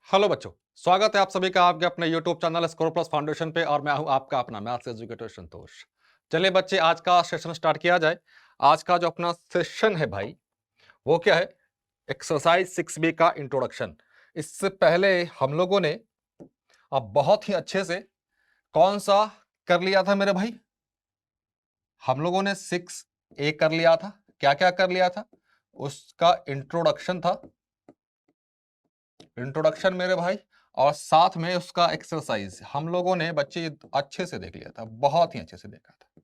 Hello बच्चों, स्वागत है आप सभी का आपके अपने YouTube channel score plus foundation पे और मैं हूं आपका अपना मैथ्स एजुकेटर संतोष। चलिए बच्चे, आज का सेशन स्टार्ट किया जाए। आज का जो अपना सेशन है भाई, वो क्या है? एक्सरसाइज 6B का इंट्रोडक्शन। इससे पहले हम लोगों ने अब बहुत ही अच्छे से कौन सा कर लिया था मेरे भाई? हम लोगों ने 6A कर लिया था। क्या क्या कर लिया था? उसका इंट्रोडक्शन था, इंट्रोडक्शन मेरे भाई, और साथ में उसका एक्सरसाइज हम लोगों ने बच्चे अच्छे से देख लिया था, बहुत ही अच्छे से देखा था।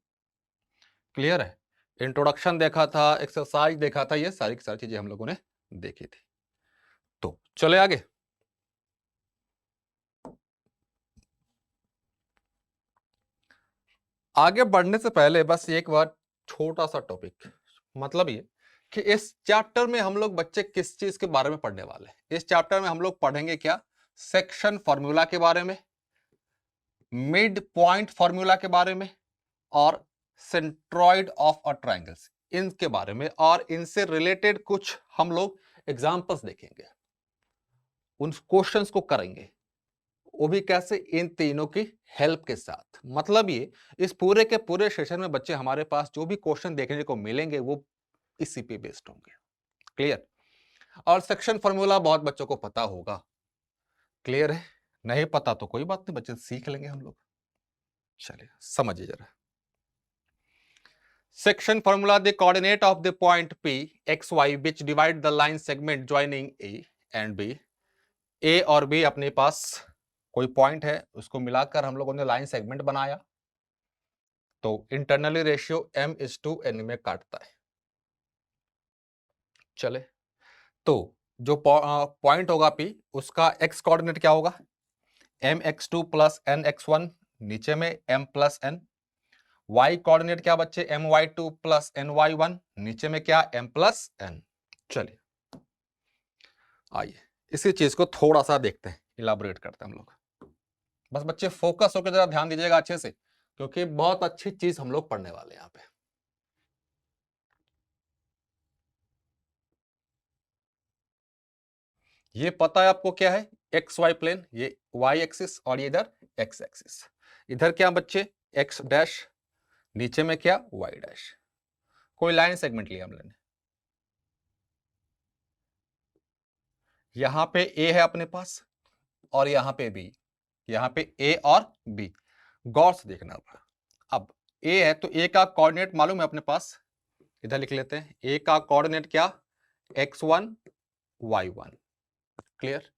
क्लियर है? इंट्रोडक्शन देखा था, एक्सरसाइज देखा था, ये सारी की सारी चीजें हम लोगों ने देखी थी। तो चले आगे। आगे बढ़ने से पहले बस एक बार छोटा सा टॉपिक, मतलब ये कि इस चैप्टर में हम लोग बच्चे किस चीज के बारे में पढ़ने वाले हैं। इस चैप्टर में हम लोग पढ़ेंगे क्या? सेक्शन फॉर्मूला के बारे में, मिड पॉइंट फॉर्मूला के बारे में, और सेंट्रॉइड ऑफ अ ट्रायंगल्स, इनके बारे में, और इनसे रिलेटेड कुछ हम लोग एग्जांपल्स देखेंगे, उन क्वेश्चंस को करेंगे, वो भी कैसे? इन तीनों की हेल्प के साथ। मतलब ये, इस पूरे के पूरे सेशन में बच्चे हमारे पास जो भी क्वेश्चन देखने को मिलेंगे वो इसी पे बेस्ड होंगे। क्लियर? और सेक्शन फॉर्मूला बहुत बच्चों को पता होगा। क्लियर है? नहीं पता तो कोई बात नहीं, बच्चे सीख लेंगे हम लोग। चलिए समझिए जरा। Section formula: the coordinate of the point P, X, Y, which divide the line segment joining A and B. A और B अपने पास कोई पॉइंट है, उसको मिलाकर हम लोगों ने लाइन सेगमेंट बनाया, तो इंटरनली रेशियो m/n में काटता है। चले, तो जो पॉइंट होगा P, उसका x कोऑर्डिनेट क्या होगा? mx2 प्लस nx1, नीचे में m plus n। y coordinate क्या बच्चे? my2 प्लस ny1, नीचे में क्या? m plus n। चलिए आइए इसी चीज को थोड़ा सा देखते हैं, इलाबोरेट करते हैं हम लोग। बस बच्चे फोकस होकर जरा ध्यान दीजिएगा अच्छे से, क्योंकि बहुत अच्छी चीज हम लोग पढ़ने वाले हैं यहाँ पे। ये पता है आपको क्या है? एक्स वाई प्लेन, ये वाई एक्सिस और ये इधर एक्स एक्सिस। इधर क्या बच्चे? एक्स डैश, नीचे में क्या? Y dash. कोई लाइन सेगमेंट लिया हमने, यहां पे ए है अपने पास और यहां पे बी, यहां पे ए और बी। गौर से देखना होगा। अब ए है तो ए का कोऑर्डिनेट मालूम है अपने पास, इधर लिख लेते हैं। ए का कोऑर्डिनेट क्या? x1 y1। क्लियर?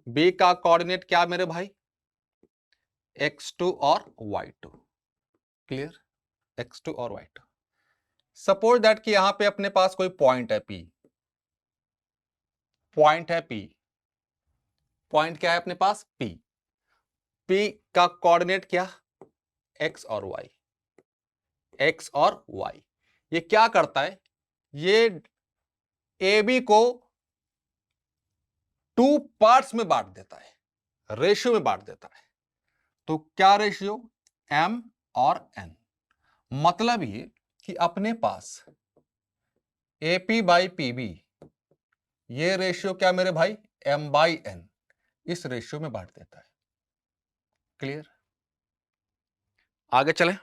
बी का कोऑर्डिनेट क्या मेरे भाई? x2 और y2। क्लियर? x2 और y2। सपोज दैट कि यहां पे अपने पास कोई पॉइंट है p, पॉइंट है p। पॉइंट क्या है अपने पास? p। p का कोऑर्डिनेट क्या? x और y, x और y। ये क्या करता है? ये AB को टू पार्ट्स में बांट देता है, रेशियो में बांट देता है। तो क्या रेशियो? m और n। मतलब ये कि अपने पास AP बाई PB, ये रेशियो क्या मेरे भाई? m बाई n, इस रेशियो में बांट देता है। क्लियर? आगे चलें।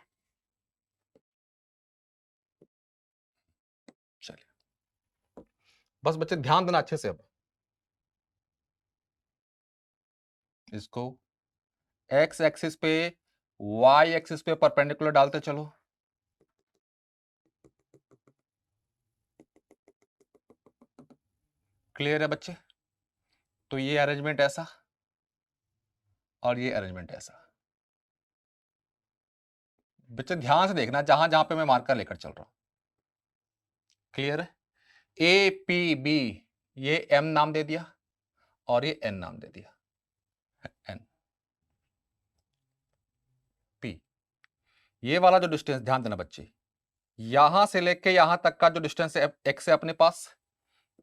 चलिए बस बच्चे ध्यान देना अच्छे से। अब इसको x एक्सिस पे, y एक्सिस पे परपेंडिकुलर डालते चलो। क्लियर है बच्चे? तो ये अरेंजमेंट ऐसा और ये अरेंजमेंट ऐसा। बच्चे ध्यान से देखना जहां जहां पे मैं मार्कर लेकर चल रहा हूं। क्लियर है? ए पी बी, ये एम नाम दे दिया और ये एन नाम दे दिया, एन पी। ये वाला जो डिस्टेंस, ध्यान देना बच्चे, यहां से लेके यहां तक का जो डिस्टेंस है एक्स है अपने पास,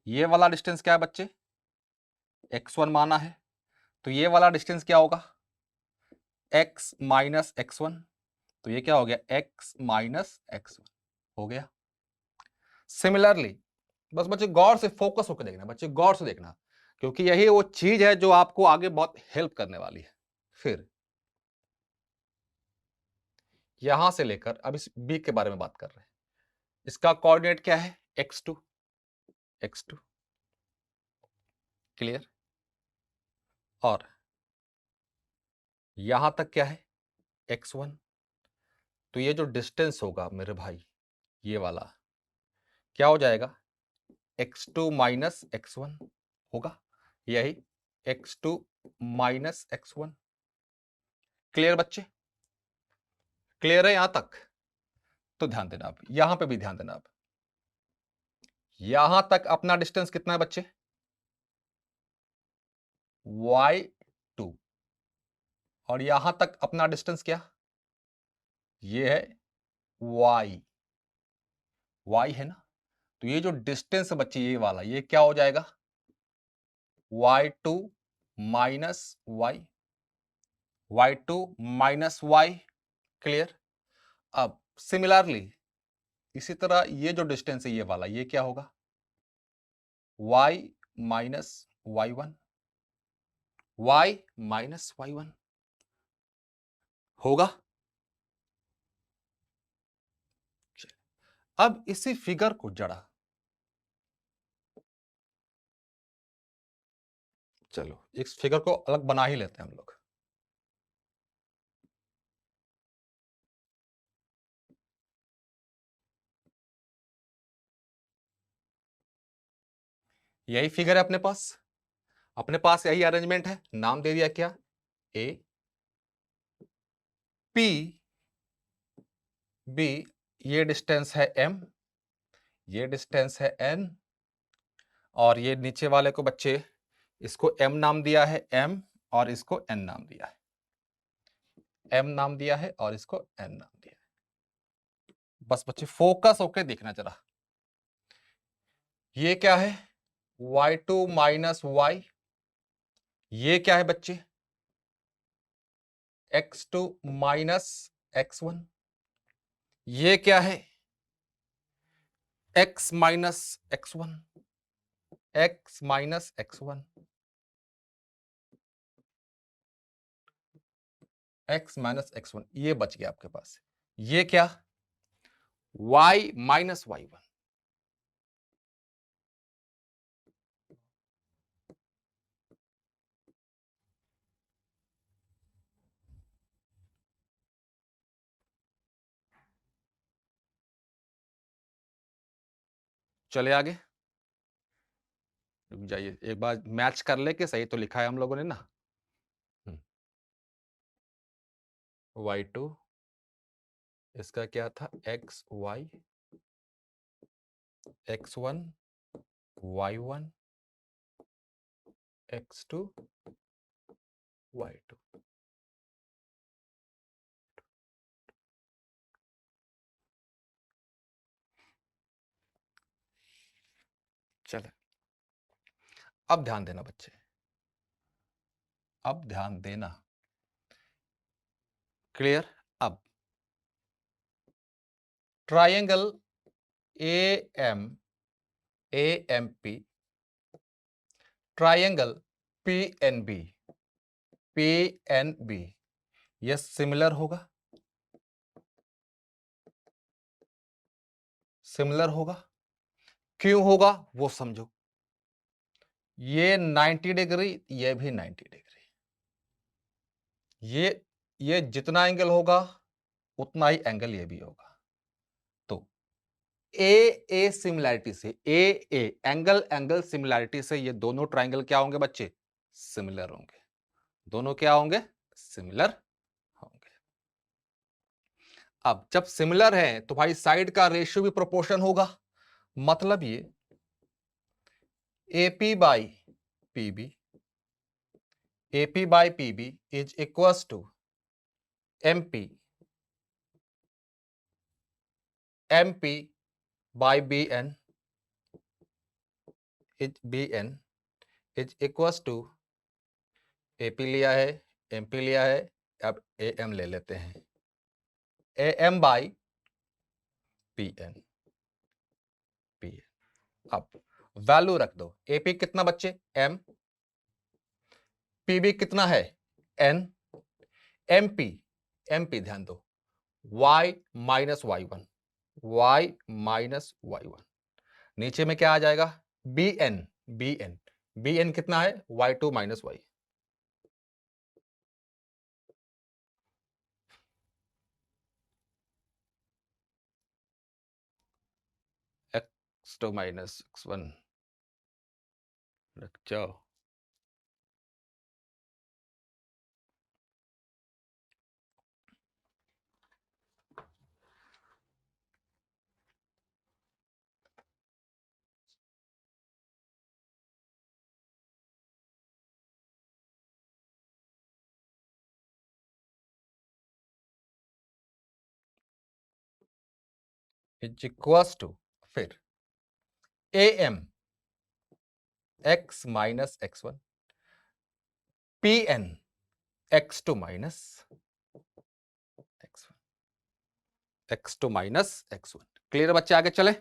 ये वाला डिस्टेंस क्या है बच्चे? x1 माना है, तो ये वाला डिस्टेंस क्या होगा? x minus x1। तो ये क्या हो गया? x माइनस x1 हो गया। सिमिलरली, बस बच्चे गौर से फोकस होकर देखना, बच्चे गौर से देखना, क्योंकि यही वो चीज है जो आपको आगे बहुत हेल्प करने वाली है। फिर यहां से लेकर अब इस बी के बारे में बात कर रहे हैं। इसका कोऑर्डिनेट क्या है? x2, x2, clear. और यहां तक क्या है? x1। तो ये जो डिस्टेंस होगा मेरे भाई, ये वाला क्या हो जाएगा? x2 माइनस x1 होगा, यही x2 माइनस x1। क्लियर बच्चे? क्लियर है यहां तक? तो ध्यान देना, आप यहां पे भी ध्यान देना। आप यहां तक अपना डिस्टेंस कितना है बच्चे? y2। और यहां तक अपना डिस्टेंस क्या? ये है y। y है ना? तो ये जो डिस्टेंस बच्चे ये वाला, ये क्या हो जाएगा? y2 minus y, y2 minus y। Clear? अब सिमिलरली इसी तरह ये जो डिस्टेंस है ये वाला, ये क्या होगा? y minus y1, y minus y1 होगा। अब इसी फिगर को जरा, चलो इस फिगर को अलग बना ही लेते हैं हम लोग। यही फिगर है अपने पास यही अरेंजमेंट है। नाम दे दिया क्या? A P B. ये डिस्टेंस है m, ये डिस्टेंस है n, और ये नीचे वाले को बच्चे इसको m नाम दिया है m, और इसको n नाम दिया है। m नाम दिया है और इसको n नाम दिया है। बस बच्चे फोकस होके देखना जरा। ये क्या है? y2 minus y। ये क्या है बच्चे? x2 minus x1। ये क्या है? x minus x1, x minus x1, x minus x1। ये बच गया आपके पास। ये क्या? y minus y1। चले आगे, रुक जाइए एक बार मैच कर ले के सही तो लिखा है हम लोगों ने ना। y2 इसका क्या था? xy, x1 y1, x2 y2। चले, अब ध्यान देना बच्चे, अब ध्यान देना। क्लियर? अब ट्रायंगल AMP, ट्रायंगल PNB ये सिमिलर होगा, सिमिलर होगा। क्यों होगा वो समझो। ये 90 डिग्री, ये भी 90 डिग्री। ये जितना एंगल होगा उतना ही एंगल ये भी होगा। तो ए सिमिलैरिटी से, ए एंगल सिमिलैरिटी से ये दोनों ट्राइंगल क्या होंगे बच्चे? सिमिलर होंगे। दोनों क्या होंगे? सिमिलर होंगे। अब जब सिमिलर है तो भाई साइड का रेशियो भी प्रोपोर्शन होगा। मतलब ये AP by PB, AP by PB is equals to MP by BN is equals to AP लिया है, MP लिया है, अब AM ले लेते हैं, AM बाई PN। अब वैल्यू रख दो। AP कितना बच्चे? M, पीबी कितना है n, एमपी, एमपी ध्यान दो y minus y1, y minus y1, नीचे में क्या आ जाएगा bn, bn, bn कितना है y2 minus y, x2 minus x1 रख जाओ। इज इक्वल्स टू फिर am x minus x1 pn x2 minus x1, x2 minus x1। Clear बच्चे, आगे चले।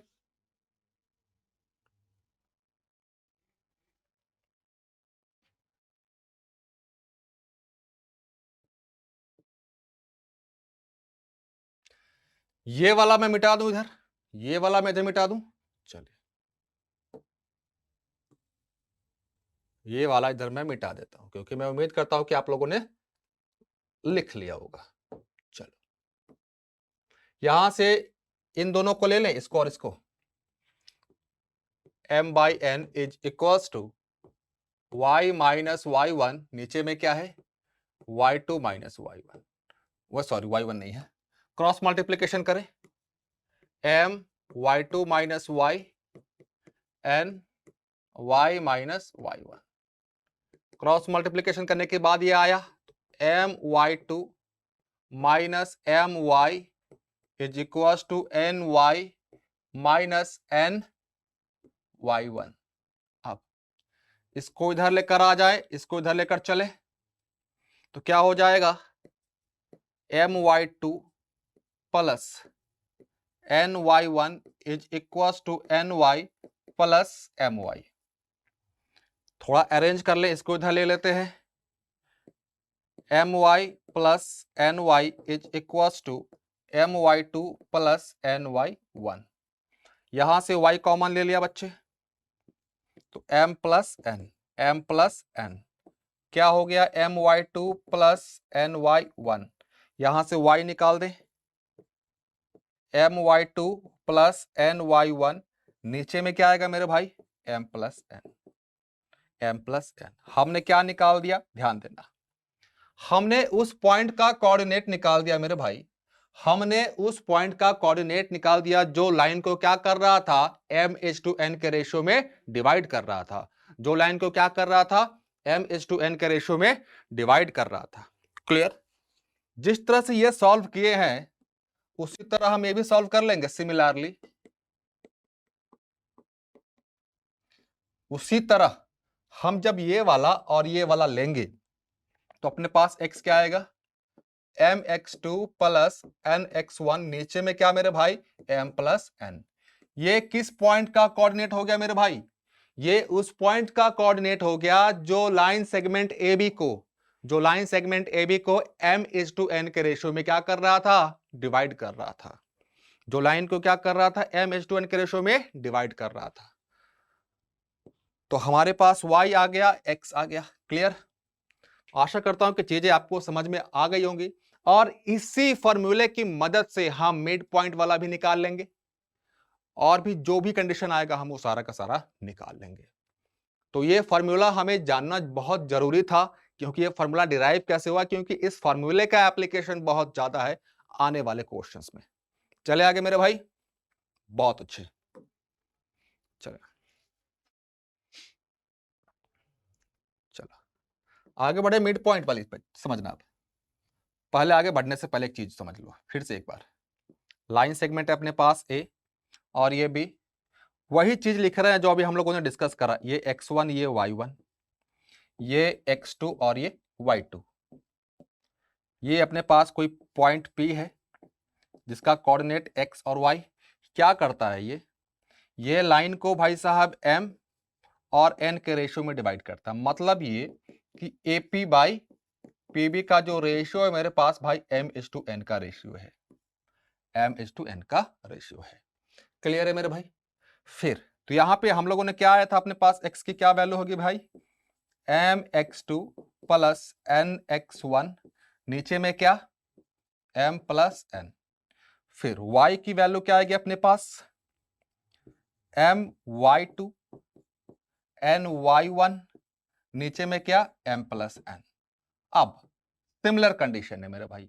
ये वाला मैं मिटा दूं इधर, ये वाला मैं इधर मिटा दूं, चलिए ये वाला इधर मैं मिटा देता हूं क्योंकि मैं उम्मीद करता हूं कि आप लोगों ने लिख लिया होगा। चलो यहां से इन दोनों को ले लें, इसको और इसको, m by N is equals to y minus y1, नीचे में क्या है y2 माइनस y1, वो सॉरी y1 नहीं है, क्रॉस मल्टीप्लीकेशन करें m y2 minus y n y minus y1, cross multiplication करने के बाद ये आया m y2 minus m y is equal to n y minus n y1। अब इसको इधर लेकर आ जाए, इसको इधर लेकर चले तो क्या हो जाएगा my2 plus ny1 is equal to ny plus my। थोड़ा अरेंज कर ले, इसको इधर ले लेते हैं my plus ny is equal to my2 plus ny1। यहां से y कॉमन ले लिया बच्चे तो m प्लस n क्या हो गया my2 प्लस ny1, यहां से y निकाल दे my2 प्लस ny1, नीचे में क्या आएगा मेरे भाई m प्लस n। हमने क्या निकाल दिया, ध्यान देना, हमने उस पॉइंट का कोऑर्डिनेट निकाल दिया मेरे भाई, हमने उस पॉइंट का कोऑर्डिनेट निकाल दिया जो लाइन को क्या कर रहा था m:n के रेशियो में डिवाइड कर रहा था, जो लाइन को क्या कर रहा था m:n के रेशियो में डिवाइड कर रहा था। क्लियर। जिस तरह से ये सॉल्व किए हैं उसी तरह हम ये भी सॉल्व कर लेंगे सिमिलरली। उसी तरह हम जब ये वाला और ये वाला लेंगे तो अपने पास x क्या आएगा mx2 प्लस nx1, नीचे में क्या मेरे भाई m प्लस n। ये किस पॉइंट का कोऑर्डिनेट हो गया मेरे भाई, ये उस पॉइंट का कोऑर्डिनेट हो गया जो लाइन सेगमेंट AB को, जो लाइन सेगमेंट AB को m:n के रेशियो में क्या कर रहा था डिवाइड कर रहा था, जो लाइन को क्या कर रहा था m:n के रेशियो में डिवाइड कर रहा था। तो हमारे पास y आ गया, x आ गया। क्लियर। आशा करता हूं कि चीजें आपको समझ में आ गई होंगी और इसी फॉर्मूले की मदद से हम मिड पॉइंट वाला भी निकाल लेंगे और भी जो भी कंडीशन आएगा हम वो सारा का सारा निकाल लेंगे। तो ये फॉर्मूला हमें जानना बहुत जरूरी था क्योंकि ये फॉर्मूला डिराइव कैसे हुआ, क्योंकि इस फॉर्मूले का एप्लीकेशन बहुत ज्यादा है आने वाले क्वेश्चंस में। चले आगे मेरे भाई, बहुत अच्छे। चलो आगे बढ़े, मिड पॉइंट वाली समझना। आप पहले आगे बढ़ने से पहले एक चीज समझ लो फिर से एक बार, लाइन सेगमेंट है अपने पास A और ये B, वही चीज लिख रहे हैं जो अभी हम लोगों ने डिस्कस करा, ये x1 ये y1 ये x2 और ये y2। ये अपने पास कोई पॉइंट P है जिसका कोऑर्डिनेट x और y क्या करता है, ये लाइन को भाई साहब m और n के रेशियो में डिवाइड करता है। मतलब ये कि AP बाई PB का जो रेशियो है मेरे पास भाई M/N का रेशियो है, M/N का रेशियो है। क्लियर है मेरे भाई? फिर तो यहां पे हम लोगों ने क्या आया था अपने पास, x की क्या वैल्यू होगी भाई, mx2 प्लस nx1, नीचे में क्या m प्लस n। फिर y की वैल्यू क्या आएगी अपने पास, my2 ny1, नीचे में क्या m प्लस n। अब सिमिलर कंडीशन है मेरे भाई,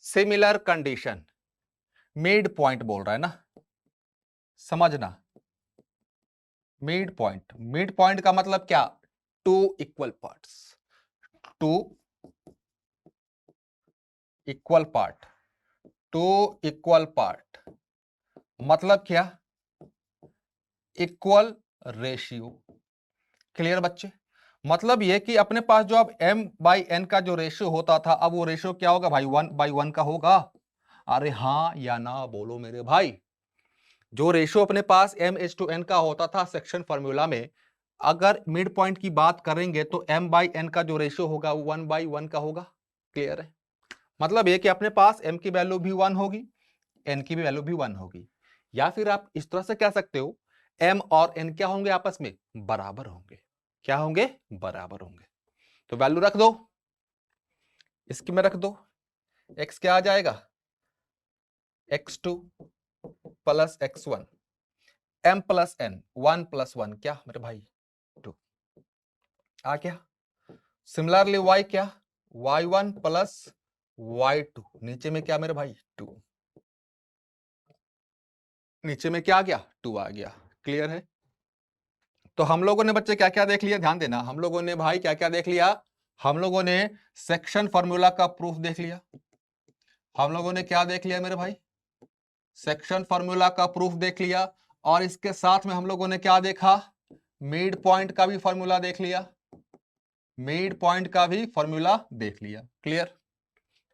सिमिलर कंडीशन, मिड पॉइंट बोल रहा है ना, समझना, मिड पॉइंट, मिड पॉइंट का मतलब क्या, two equal parts, two equal part, two equal part मतलब क्या, इक्वल रेशियो। क्लियर बच्चे? मतलब ये कि अपने पास जो अब m/n का जो रेशियो होता था, अब वो रेशियो क्या होगा भाई, 1/1 का होगा। अरे हाँ या ना बोलो मेरे भाई। जो रेशियो अपने पास m/n का होता था सेक्शन फॉर्मूला में, अगर मिड पॉइंट की बात करेंगे तो m/n का जो रेशियो होगा वो 1/1 का होगा। क्लियर है? मतलब ये कि अपने पास m की वैल्यू भी 1 होगी, n की भी वैल्यू भी 1 होगी। या फिर आप इस तरह से कह सकते हो, m और n क्या होंगे, आपस में बराबर होंगे। क्या होंगे? बराबर होंगे। तो वैल्यू रख दो, इसकी में रख दो, x क्या आ जाएगा, x2 plus x1, m plus n, 1 plus 1 क्या मेरे भाई 2 आ गया। सिमिलरली y क्या, y1 प्लस y2, नीचे में क्या मेरे भाई 2, नीचे में क्या आ गया 2 आ गया। क्लियर है? तो हम लोगों ने बच्चे क्या क्या देख लिया, ध्यान देना, हम लोगों ने भाई क्या क्या देख लिया, हम लोगों ने सेक्शन फॉर्मूला का प्रूफ देख लिया, हम लोगों ने क्या देख लिया मेरे भाई, सेक्शन फॉर्मूला का प्रूफ देख लिया, और इसके साथ में हम लोगों ने क्या देखा, मिड पॉइंट का भी फॉर्मूला देख लिया, मिड पॉइंट का भी फॉर्मूला देख लिया। क्लियर?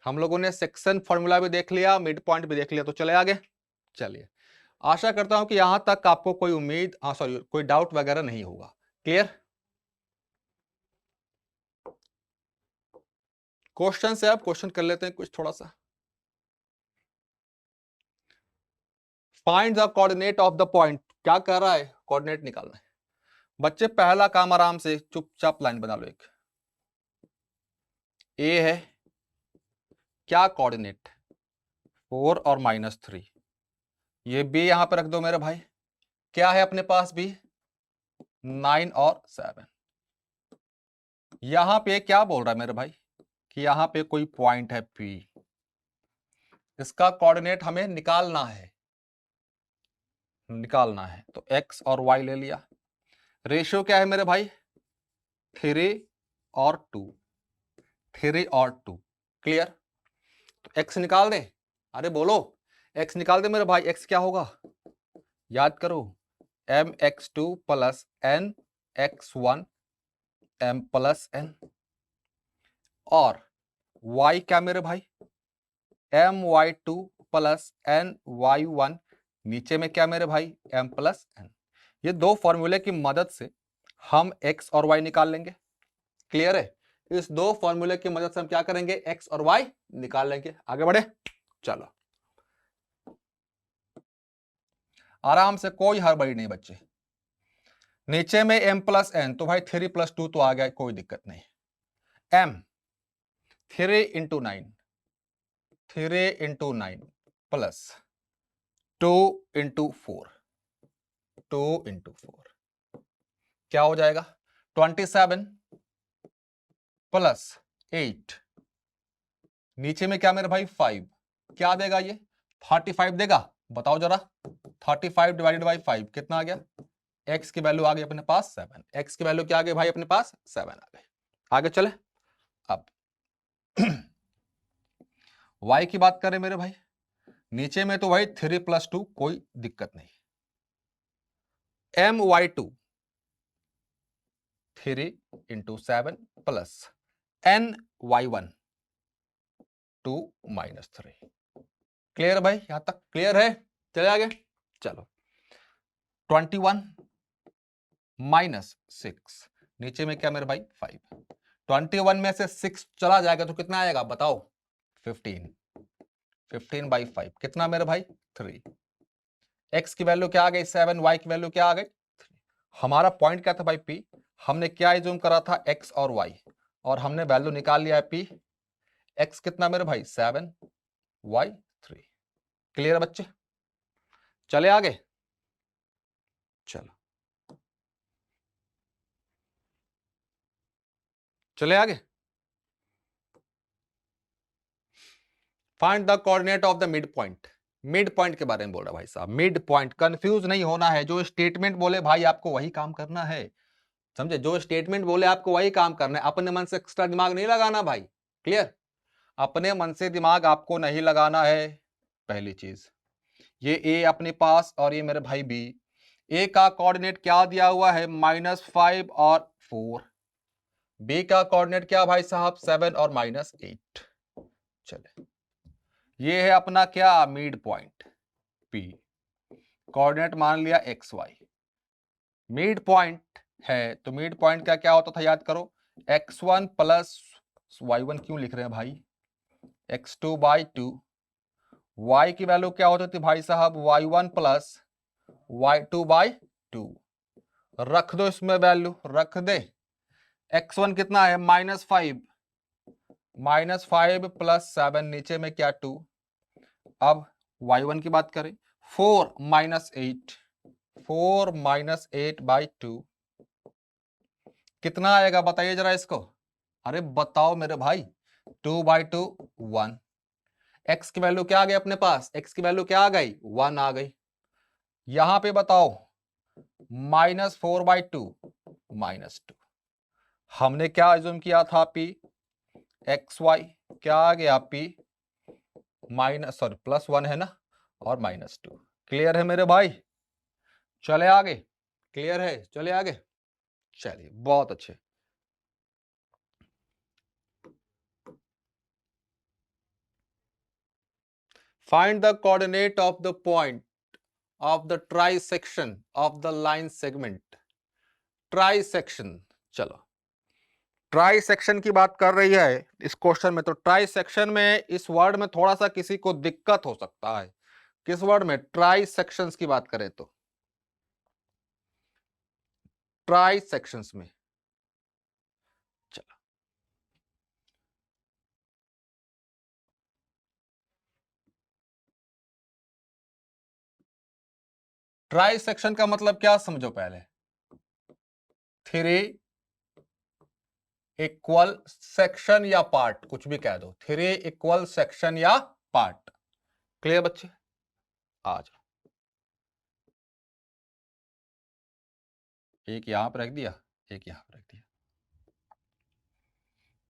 हम लोगों ने सेक्शन फॉर्मूला भी देख लिया, मिड पॉइंट भी देख लिया। तो चले आगे, चलिए, आशा करता हूं कि यहां तक आपको कोई उम्मीद, सॉरी, कोई डाउट वगैरह नहीं होगा। क्लियर? क्वेश्चन से आप क्वेश्चन कर लेते हैं कुछ थोड़ा सा। Find the coordinate of the point, क्या कर रहा है, कोऑर्डिनेट निकालना है। बच्चे पहला काम आराम से चुपचाप लाइन बना लो, एक ए है, क्या कोऑर्डिनेट 4 और -3, ये बी यहां पर रख दो मेरे भाई, क्या है अपने पास बी 9 और 7। यहां पे क्या बोल रहा है मेरे भाई कि यहां पे कोई पॉइंट है पी, इसका कोऑर्डिनेट हमें निकालना है, निकालना है। तो x और y ले लिया, रेशियो क्या है मेरे भाई 3 और 2, 3 और 2। क्लियर? तो x निकाल दे, अरे बोलो x निकाल दे मेरे भाई, x क्या होगा, याद करो, mx2 plus nx1 m plus n, और y क्या मेरे भाई my2 प्लस ny1, नीचे में क्या मेरे भाई m प्लस n। ये दो फॉर्मूले की मदद से हम x और y निकाल लेंगे। क्लियर है? इस दो फॉर्मूले की मदद से हम क्या करेंगे, x और y निकाल लेंगे। आगे बढ़े, चलो आराम से, कोई हड़बड़ी नहीं बच्चे। नीचे में m प्लस n, तो भाई 3 + 2 तो आ गया, कोई दिक्कत नहीं। m 3 × 9, 3 × 9 प्लस 2 × 4, 2 × 4 क्या हो जाएगा 27 प्लस 8, नीचे में क्या मेरे भाई 5, क्या देगा ये 35 देगा, बताओ जरा, 35 डिवाइडेड बाई 5 कितना आ गया, x की वैल्यू आ गई अपने पास 7, x की वैल्यू क्या आ गई भाई अपने पास 7 आ गई। आगे चले, अब y की बात करें मेरे भाई, नीचे में तो भाई 3 + 2 कोई दिक्कत नहीं, my2 3 × 7 प्लस ny1 2 - 3। क्लियर भाई? यहां तक क्लियर है? चले आगे, चलो 21 - 6, नीचे में क्या मेरे भाई 5, 21 में से 6 चला जाएगा तो कितना आएगा बताओ? 15। 15/5 कितना मेरे भाई? 3। x की वैल्यू क्या आ गई? 7। y की वैल्यू क्या आ गई? 3। हमारा पॉइंट क्या था भाई? p। हमने क्या एज्यूम करा था? x और y, और हमने वैल्यू निकाल लिया है p। x कितना मेरे भाई? 7, y 3। क्लियर है बच्चे? चले आगे। चलो चले आगे। Find the coordinate of the mid point. Mid point के बारे में बोल रहा भाई साहब। मिड पॉइंट, कंफ्यूज नहीं होना है। जो स्टेटमेंट बोले भाई आपको वही काम करना है, समझे? जो स्टेटमेंट बोले आपको वही काम करना है। अपने मन से एक्स्ट्रा दिमाग नहीं लगाना भाई। क्लियर? अपने मन से दिमाग आपको नहीं लगाना है। पहली चीज, ये ए अपने पास और ये मेरे भाई बी। ए का कोऑर्डिनेट क्या दिया हुआ है? -5 और 4। बी का कोऑर्डिनेट क्या भाई साहब? 7 और -8। चले, ये है अपना क्या? Mid point P. कोऑर्डिनेट मान लिया XY। मिड पॉइंट है तो मिड पॉइंट का क्या होता था याद करो? x1 प्लस y1 क्यों लिख रहे हैं भाई? x2/2। y की वैल्यू क्या होती थी भाई साहब? y1 plus y2/2। रख दो इसमें वैल्यू, रख दे। x1 कितना है? -5। -5 प्लस 7, नीचे में क्या? 2। अब y1 की बात करें, 4 -8। 4 -8/2 कितना आएगा बताइए जरा इसको। अरे बताओ मेरे भाई। 2/2 1। x की वैल्यू क्या आ गई अपने पास? x की वैल्यू क्या आ गई? 1 आ गई। यहां पे बताओ, -4/2 -2। हमने क्या अज्यूम किया था? p xy क्या आ गया? p +1 है ना, और -2। क्लियर है मेरे भाई? चले आगे। क्लियर है? चले आगे। चलिए बहुत अच्छे। Find the coordinate of the point of the trisection of the line segment. Trisection, चलो ट्राइसेक्शन की बात कर रही है इस क्वेश्चन में। तो ट्राइसेक्शन में इस वर्ड में थोड़ा सा किसी को दिक्कत हो सकता है। किस वर्ड में? ट्राइसेक्शंस की बात करें तो। ट्राइसेक्शंस में चलो, ट्राइसेक्शन का मतलब क्या समझो पहले। 3 इक्वल सेक्शन या पार्ट, कुछ भी कह दो। 3 इक्वल सेक्शन या पार्ट। क्लियर बच्चे? आ जाओ। एक यहां पर रख दिया, एक यहां पर रख दिया।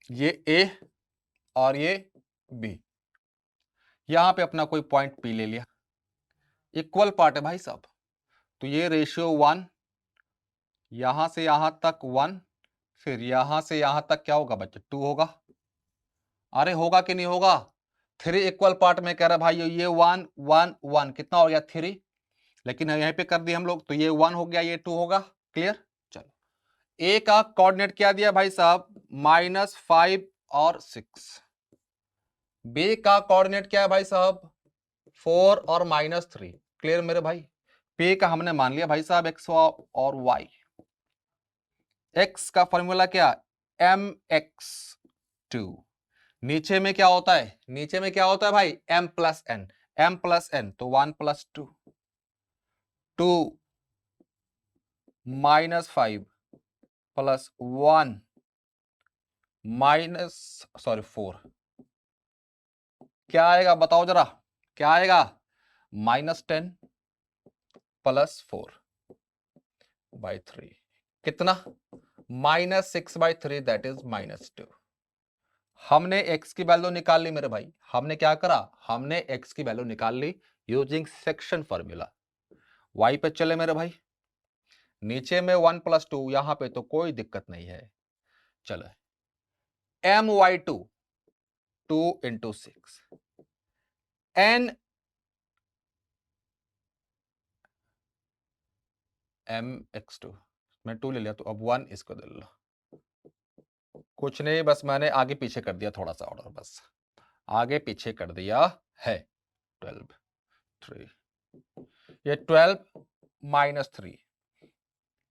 ये ए और ये बी। यहां पे अपना कोई पॉइंट पी ले लिया। इक्वल पार्ट है भाई साहब, तो ये रेशियो 1, यहां से यहां तक 1, फिर यहां से यहां तक क्या होगा बच्चे? 2 होगा। अरे होगा कि नहीं होगा? 3 इक्वल पार्ट में कह रहा भाई ये 1 1 1 कितना हो गया? 3। लेकिन यहीं पे कर दिए हम लोग, तो ये 1 हो गया, ये 2 होगा। क्लियर? चलो, ए का कोऑर्डिनेट क्या दिया भाई साहब? -5 और 6। बी का कोऑर्डिनेट क्या है भाई साहब? 4 और -3। क्लियर मेरे भाई? पे का हमने मान लिया भाई साहब x और y। x का फॉर्मूला क्या? mx2। नीचे में क्या होता है? नीचे में क्या होता है भाई? m plus n। m plus n तो 1 + 2। 2 -5 + 1 4 क्या आएगा बताओ जरा? क्या आएगा? -10 + 4/3 कितना? -6/3 दैट इज -2। हमने x की वैल्यू निकाल ली मेरे भाई। हमने क्या करा? हमने x की वैल्यू निकाल ली यूजिंग सेक्शन फॉर्मूला। y पे चले मेरे भाई, नीचे में 1 + 2, यहां पे तो कोई दिक्कत नहीं है। चलो, my2 2 × 6 n mx2 मैं 2 ले लिया तो अब 1 इसको दे लो। कुछ नहीं, बस मैंने आगे पीछे कर दिया थोड़ा सा ऑर्डर, बस आगे पीछे कर दिया है। 12 3, ये 12 माइनस 3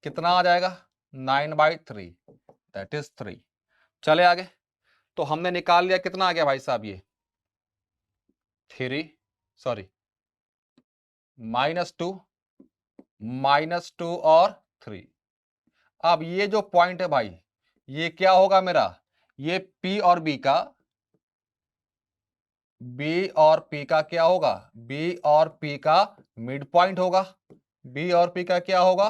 कितना आ जाएगा 9/3 दैट इज 3। चले आगे, तो हमने निकाल लिया कितना आ गया भाई साहब, ये 3 सॉरी -2 -2 और 3। अब ये जो पॉइंट है भाई, ये क्या होगा मेरा, ये P और B का, B और P का क्या होगा, B और P का मिड पॉइंट होगा। B और P का क्या होगा,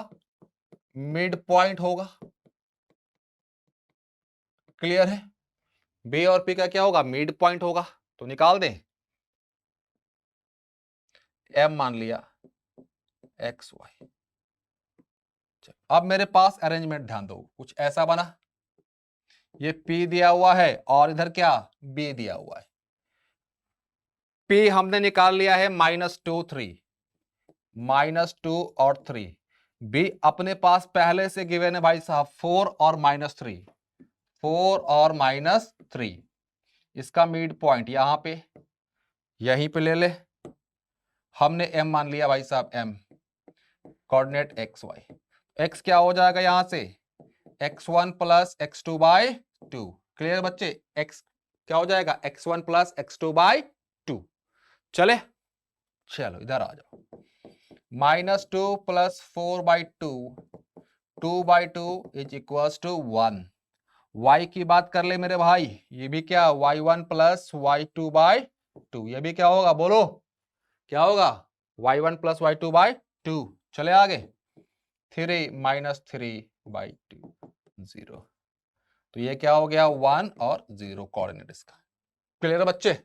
मिड पॉइंट होगा। क्लियर है, B और P का क्या होगा, मिड पॉइंट होगा। तो निकाल दें, M मान लिया x y। अब मेरे पास अरेंजमेंट ध्यान दो, कुछ ऐसा बना, ये P दिया हुआ है और इधर क्या B दिया हुआ है। P हमने निकाल लिया है -2 3, -2 और 3। B अपने पास पहले से गिवन है भाई साहब 4 और -3, 4 और -3। इसका मिड पॉइंट यहां पे, यहीं पे ले ले। हमने M मान लिया भाई साहब, M coordinate x y। x क्या हो जाएगा यहां से, x1 प्लस x2/2। क्लियर बच्चे, x क्या हो जाएगा, x1 प्लस x2/2। चले, चलो इधर आ जाओ, -2 plus 4/2, 2/2 is equals to 1। y की बात कर ले मेरे भाई, ये भी क्या y1 प्लस y2/2, ये भी क्या होगा बोलो, क्या होगा y1 प्लस y2/2। चले आगे, 3 - 3/2 0। तो ये क्या हो गया 1 और 0 कोऑर्डिनेट इसका। क्लियर बच्चे,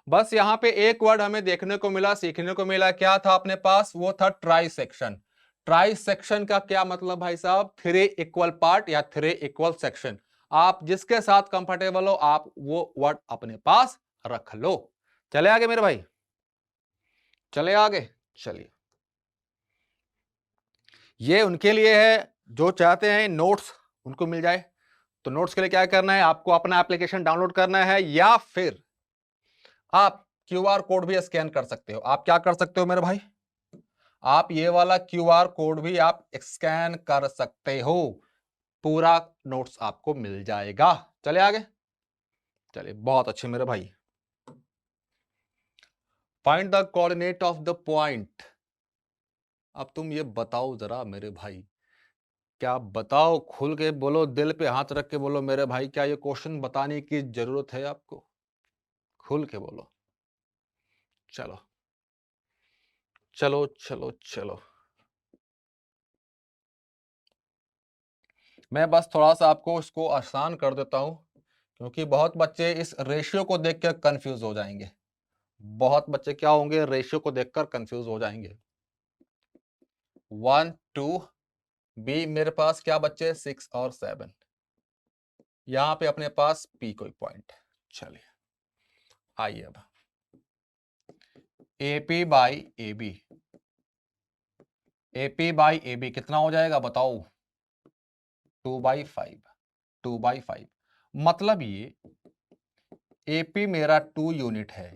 बस यहां पे एक वर्ड हमें देखने को मिला, सीखने को मिला, क्या था अपने पास, वो था ट्राई सेक्शन। ट्राई सेक्शन का क्या मतलब भाई साहब, 3 इक्वल पार्ट या 3 इक्वल सेक्शन। आप जिसके साथ कंफर्टेबल हो आप वो वर्ड अपने पास रख लो। चले आगे मेरे भाई, चले आगे, चलिए। ये उनके लिए है जो चाहते हैं नोट्स उनको मिल जाए। तो नोट्स के लिए क्या करना है, आपको अपना एप्लीकेशन डाउनलोड करना है, या फिर आप क्यूआर कोड भी स्कैन कर सकते हो। आप क्या कर सकते हो मेरे भाई, आप ये वाला क्यूआर कोड भी आप स्कैन कर सकते हो, पूरा नोट्स आपको मिल जाएगा। चले आगे, चलिए बहुत अच्छे मेरे भाई। Find the coordinate of the point. अब तुम ये बताओ जरा मेरे भाई, क्या बताओ, खुल के बोलो, दिल पे हाथ रख के बोलो मेरे भाई, क्या ये क्वेश्चन बताने की जरूरत है आपको, खुल के बोलो। चलो चलो चलो चलो, मैं बस थोड़ा सा आपको इसको आसान कर देता हूं, क्योंकि बहुत बच्चे इस रेशियो को देखकर कंफ्यूज हो जाएंगे। बहुत बच्चे क्या होंगे, रेशियो को देखकर कंफ्यूज हो जाएंगे। 1 2 बी मेरे पास क्या बच्चे 6 और 7, यहां पे अपने पास पी कोई पॉइंट है। चलिए आइए, अब AP by A B, AP by A B कितना हो जाएगा बताओ, 2/5, 2/5। मतलब ये एपी मेरा 2 यूनिट है,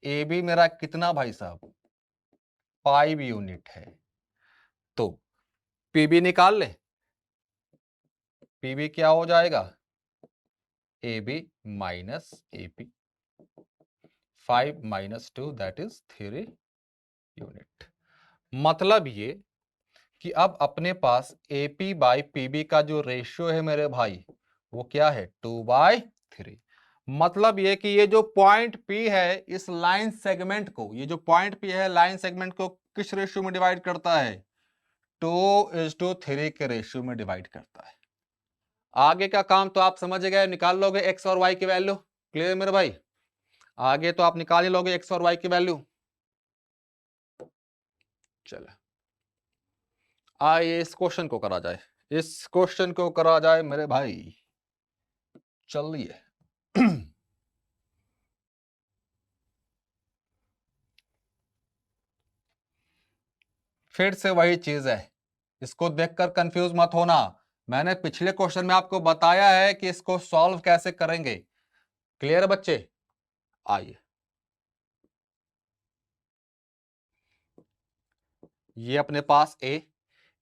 ए बी मेरा कितना भाई साहब 5 यूनिट है। तो पीबी निकाल ले, पीबी क्या हो जाएगा, A B minus A P, 5 - 2 that is 3 unit. मतलब ये कि अब अपने पास एपी बाई पीबी का जो रेशियो है मेरे भाई, वो क्या है 2/3। मतलब ये कि ये जो पॉइंट पी है इस लाइन सेगमेंट को, ये जो पॉइंट पी है लाइन सेगमेंट को किस रेशियो में डिवाइड करता है, 2:3 के रेशियो में डिवाइड करता है। आगे का काम तो आप समझ गए, निकाल लोगे एक्स और वाई की वैल्यू। क्लियर मेरे भाई, आगे तो आप निकाल ही लोगे एक्स और वाई की वैल्यू। चलो आइए इस क्वेश्चन को करा जाए, इस क्वेश्चन को करा जाए मेरे भाई, चलिए। फिर से वही चीज है, इसको देखकर कंफ्यूज मत होना। मैंने पिछले क्वेश्चन में आपको बताया है कि इसको सॉल्व कैसे करेंगे। क्लियर है बच्चे? आइए, ये अपने पास ए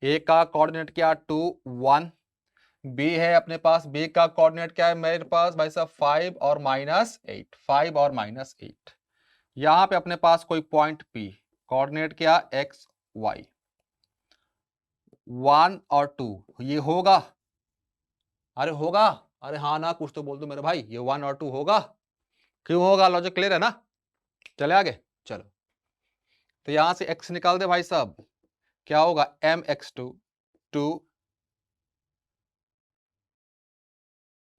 का कोऑर्डिनेट क्या 2 1, बी है अपने पास, बी का कोऑर्डिनेट क्या है मेरे पास भाई साहब 5 और -8, 5 और -8। यहां पे अपने पास कोई पॉइंट पी, कोऑर्डिनेट क्या एक्स वाई, 1 और 2, ये होगा? अरे होगा, अरे हाँ ना कुछ तो बोल दो मेरे भाई, ये 1 और 2 होगा? क्यों होगा? लॉजिक क्लियर है ना? चले आगे, चलो। तो यहां से x निकाल दे भाई साहब, क्या होगा mx2 2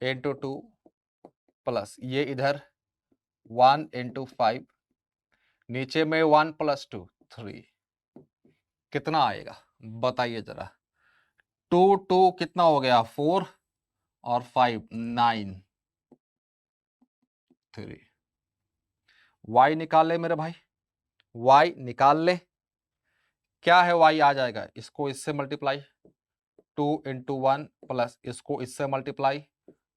× 2 प्लस ये इधर 1 × 5, नीचे में 1 + 2 3, कितना आएगा बताइए जरा। 2 2 कितना हो गया 4 और 5 9 3। y निकाल ले मेरे भाई, y निकाल ले, क्या है y आ जाएगा, इसको इससे मल्टीप्लाई 2 × 1 प्लस इसको इससे मल्टीप्लाई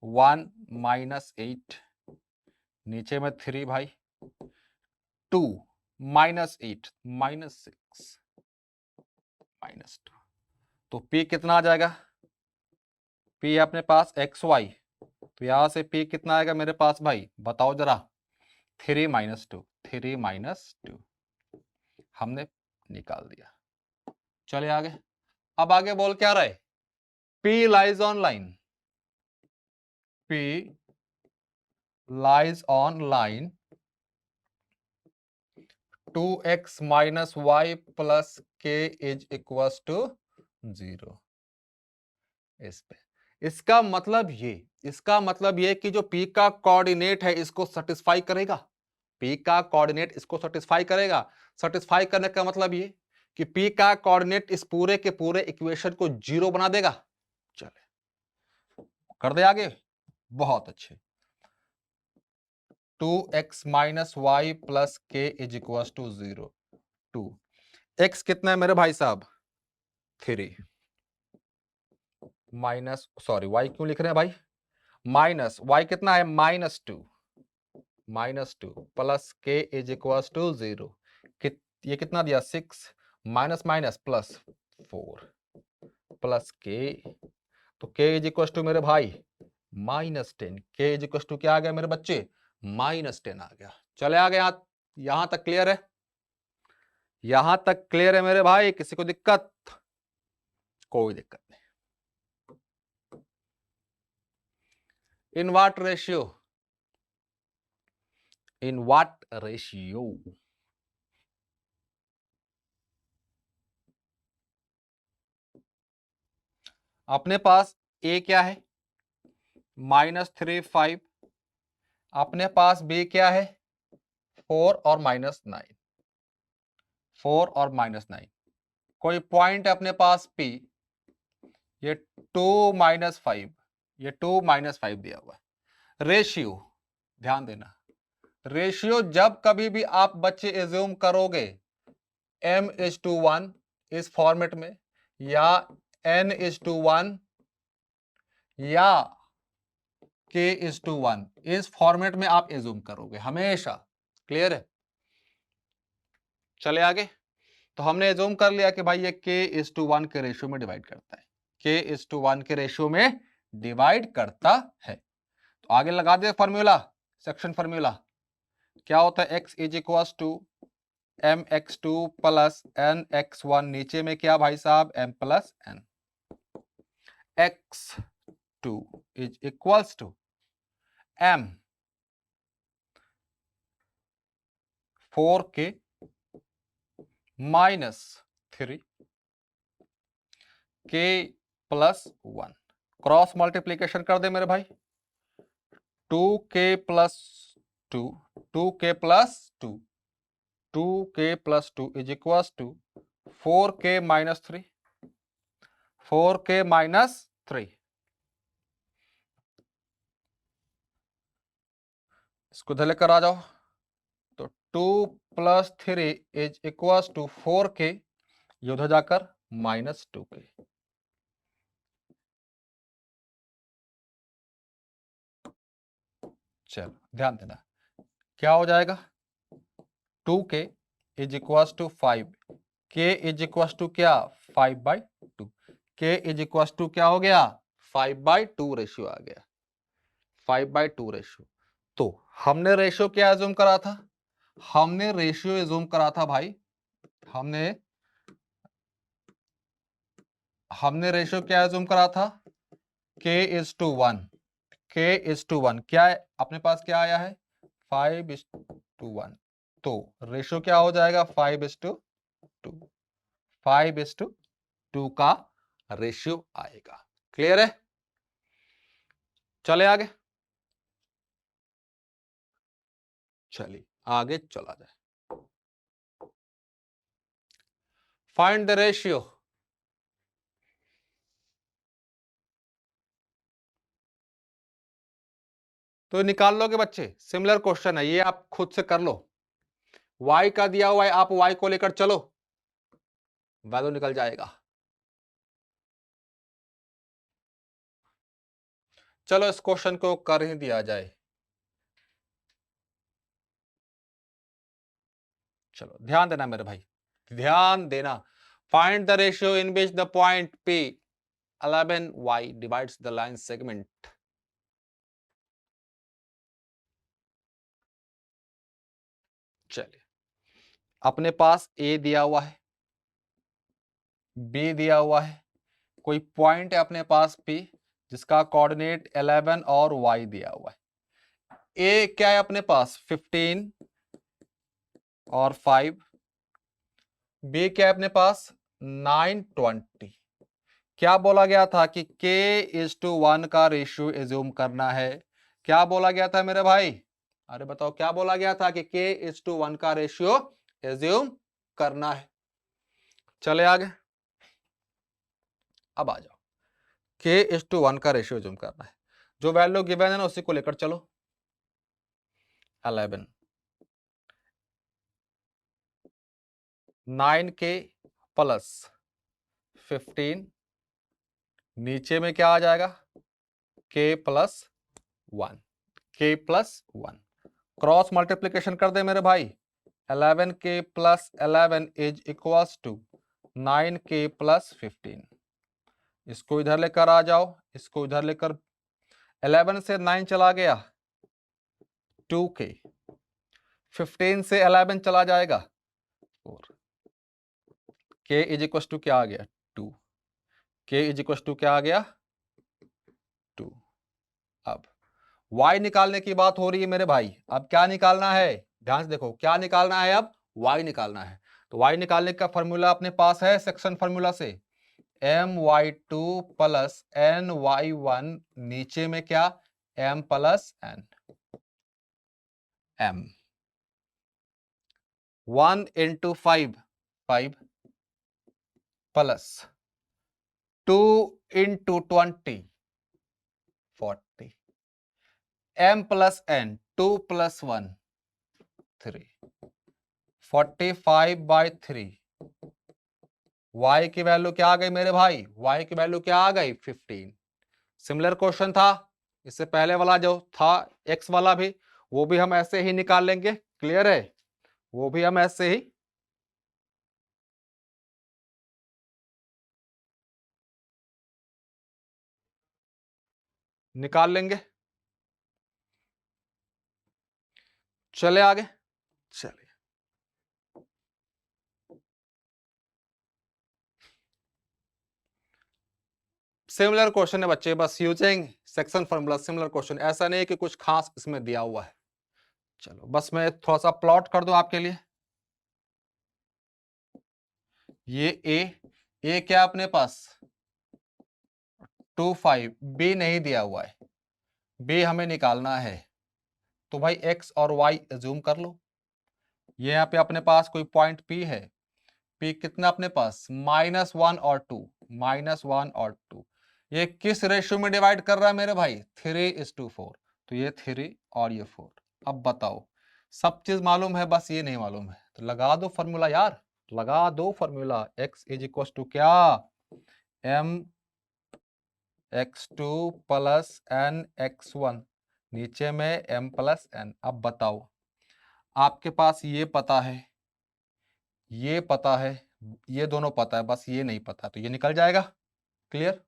1 -8, नीचे में 3 भाई, 2 -8 -6 -2, तो p कितना आ जाएगा? p है अपने पास xy, तो यहां से p कितना आएगा मेरे पास भाई बताओ जरा। 3 -2 3 -2 हमने निकाल दिया। चलिए आगे, अब आगे बोल क्या रहे, p lies on line, p lies on line 2x - y + k = 0। इस पे इसका मतलब ये कि जो p का कोऑर्डिनेट है इसको सेटिस्फाई करेगा, p का कोऑर्डिनेट इसको सेटिस्फाई करेगा। सेटिस्फाई करने का मतलब ये कि p का कोऑर्डिनेट इस पूरे के पूरे इक्वेशन को 0 बना देगा। चले कर दे आगे, बहुत अच्छे। 2x - y + k = 0, 2 x कितना है मेरे भाई साहब 3, माइनस सॉरी y क्यों लिख रहे हैं भाई, माइनस y कितना है -2 प्लस k = 0, ये कितना दिया 6 minus minus plus 4 plus k, तो k = मेरे भाई -10, k = क्या आ गया मेरे बच्चे -10 आ गया। चले आ गए, यहां तक क्लियर है? यहां तक क्लियर है मेरे भाई? किसी को दिक्कत? कोई दिक्कत नहीं। In what ratio, in what ratio, अपने पास a क्या है -3 5, अपने पास b क्या है 4 और -9, 4 और -9, कोई पॉइंट है अपने पास p, ये 2 - 5, ये 2 - 5 दिया हुआ है। रेशियो ध्यान देना, रेशियो जब कभी भी आप बच्चे एज्यूम करोगे m/1 इस फॉर्मेट में या n/1 या k/1 इस फॉर्मेट में आप एज्यूम करोगे हमेशा। क्लियर है? चले आगे, तो हमने एज्यूम कर लिया कि भाई ये k/1 के रेशियो में डिवाइड करता है, k/1 के रेशियो में डिवाइड करता है। तो आगे लगा दे फॉर्मूला, सेक्शन फॉर्मूला क्या होता है, x = mx2 + nx1, नीचे में क्या भाई साहब m + n, x2 = m 4k -3 k + 1, cross multiplication कर दे मेरे भाई, 2k + 2 2k + 2 2k + 2 = 4k - 3 4k - 3, इसको इधर लेकर आ जाओ, तो 2 + 3 = 4k, ये उधर जाकर -2k, चलो ध्यान देना, क्या हो जाएगा 2k is equal to 5, k is equal to क्या 5/2, k इज इक्वल टू क्या हो गया 5/2 रेशियो आ गया, 5/2 रेशियो। तो हमने रेशियो क्या एज्यूम करा था, हमने रेशियो एज्यूम करा था भाई, हमने रेशियो क्या एज्यूम करा था k is to 1, k is to 1, क्या है अपने पास क्या आया है 5:1, तो रेशियो क्या हो जाएगा 5:2, 5:2 का रेशियो आएगा। क्लियर है, चले आगे, चलिए आगे चला जाए। फाइंड द रेशियो, तो निकाल लोगे बच्चे, सिमिलर क्वेश्चन है ये, आप खुद से कर लो। y का दिया हुआ है, आप y को लेकर चलो, वैल्यू निकल जाएगा। चलो इस क्वेश्चन को कर ही दिया जाए। चलो ध्यान देना मेरे भाई, ध्यान देना। Find the ratio in which the point P 11y divides the line segment. चलिए, अपने पास A दिया हुआ है, B दिया हुआ है, कोई पॉइंट है अपने पास P जिसका कोऑर्डिनेट 11 और y दिया हुआ है। A क्या है अपने पास 15 और 5, B क्या है अपने पास 9, 20। क्या बोला गया था कि k इज टू 1 का रेशियो एज्यूम करना है, क्या बोला गया था मेरे भाई, अरे बताओ क्या बोला गया था कि k इज टू 1 का रेशियो एज्यूम करना है। चले आगे, अब आ जाओ, k इज टू 1 का रेशियो एज्यूम करना है, जो वैल्यू गिवन है ना उसी को लेकर चलो। 11 9k प्लस 15, नीचे में क्या आ जाएगा k plus 1, k plus 1, cross multiplication कर दे मेरे भाई, 11k plus 11 is equals to 9k plus 15। इसको इधर लेकर आ जाओ, इसको इधर लेकर, 11 से 9 चला गया 2k, 15 से 11 चला जाएगा 4, k इज इक्वल टू क्या आ गया 2, k इज इक्वल टू क्या आ गया 2। अब y निकालने की बात हो रही है मेरे भाई, अब क्या निकालना है, ध्यान से देखो क्या निकालना है, अब y निकालना है। तो y निकालने का फॉर्मूला अपने पास है सेक्शन फॉर्मूला से, my2 प्लस ny1, नीचे में क्या m plus n, m 1 into 5 5 plus 2 into 20 40, m plus n 2 plus 1 3, 45/3, y की वैल्यू क्या आ गई मेरे भाई, y की वैल्यू क्या आ गई 15। सिमिलर क्वेश्चन था इससे पहले वाला जो था x वाला भी, वो भी हम ऐसे ही निकाल लेंगे। क्लियर है, वो भी हम ऐसे ही निकाल लेंगे। चले आगे, चलिए सिमिलर क्वेश्चन है बच्चे, बस using section formula, similar question, ऐसा नहीं है कि कुछ खास इसमें दिया हुआ है। चलो बस मैं थोड़ा सा प्लॉट कर दूं आपके लिए, ये ए क्या अपने पास 2 5, बी नहीं दिया हुआ है, बी हमें निकालना है, तो भाई एक्स और वाई एज्यूम कर लो। ये यहाँ पे अपने पास कोई पॉइंट पी है, पी कितना अपने पास -1 और 2, -1 और 2, ये किस रेशियो में डिवाइड कर रहा है मेरे भाई 3:4, तो ये 3 और ये 4। अब बताओ, सब चीज मालूम है बस ये नहीं मालूम है, तो लगा दो फॉर्मूला यार, लगा दो formula, x is equal to क्या m x2 plus n x1 नीचे में m प्लस n। अब बताओ, आपके पास ये पता है, ये पता है, ये दोनों पता है, बस ये नहीं पता, तो ये निकल जाएगा। क्लियर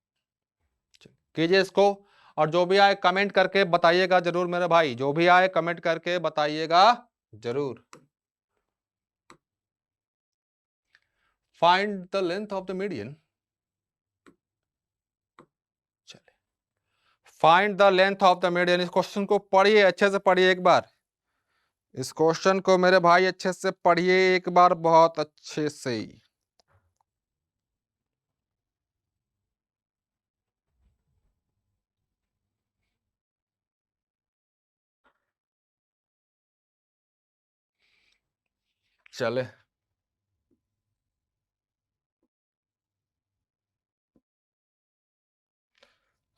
कीजिए इसको, और जो भी आए कमेंट करके बताइएगा जरूर मेरे भाई, जो भी आए कमेंट करके बताइएगा जरूर। Find the length of the median. चलिए, find the length of the median. इस क्वेश्चन को पढ़िए, अच्छे से पढ़िए एक बार। इस क्वेश्चन को मेरे भाई अच्छे से पढ़िए एक बार, बहुत अच्छे से। चले,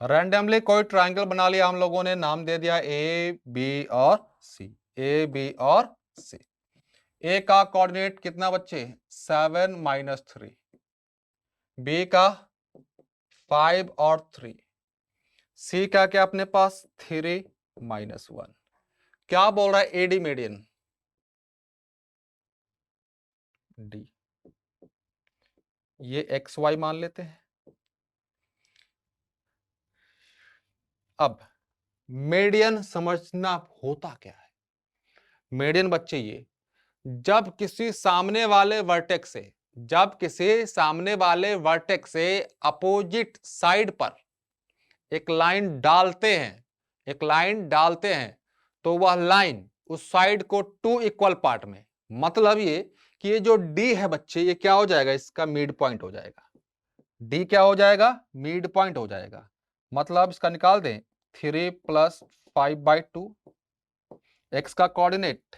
रैंडमली कोई ट्रायंगल बना लिया हम लोगों ने, नाम दे दिया ए बी और सी। ए बी और सी। ए का कोऑर्डिनेट कितना बच्चे? 7 माइनस 3। बी का 5 और 3। सी का क्या अपने पास? 3 माइनस 1। क्या बोल रहा है? AD median D. ये एक्स वाई मान लेते हैं। अब मीडियन समझना होता क्या है। मीडियन बच्चे ये, जब किसी सामने वाले वर्टेक्स से, जब किसी सामने वाले वर्टेक्स से अपोजिट साइड पर एक लाइन डालते हैं, एक लाइन डालते हैं, तो वह लाइन उस साइड को 2 इक्वल पार्ट में, मतलब ये कि ये जो डी है बच्चे, ये क्या हो जाएगा? इसका मिड पॉइंट हो जाएगा। डी क्या हो जाएगा? मिड पॉइंट हो जाएगा। मतलब इसका निकाल दें, 3 प्लस 5/2। एक्स का कोऑर्डिनेट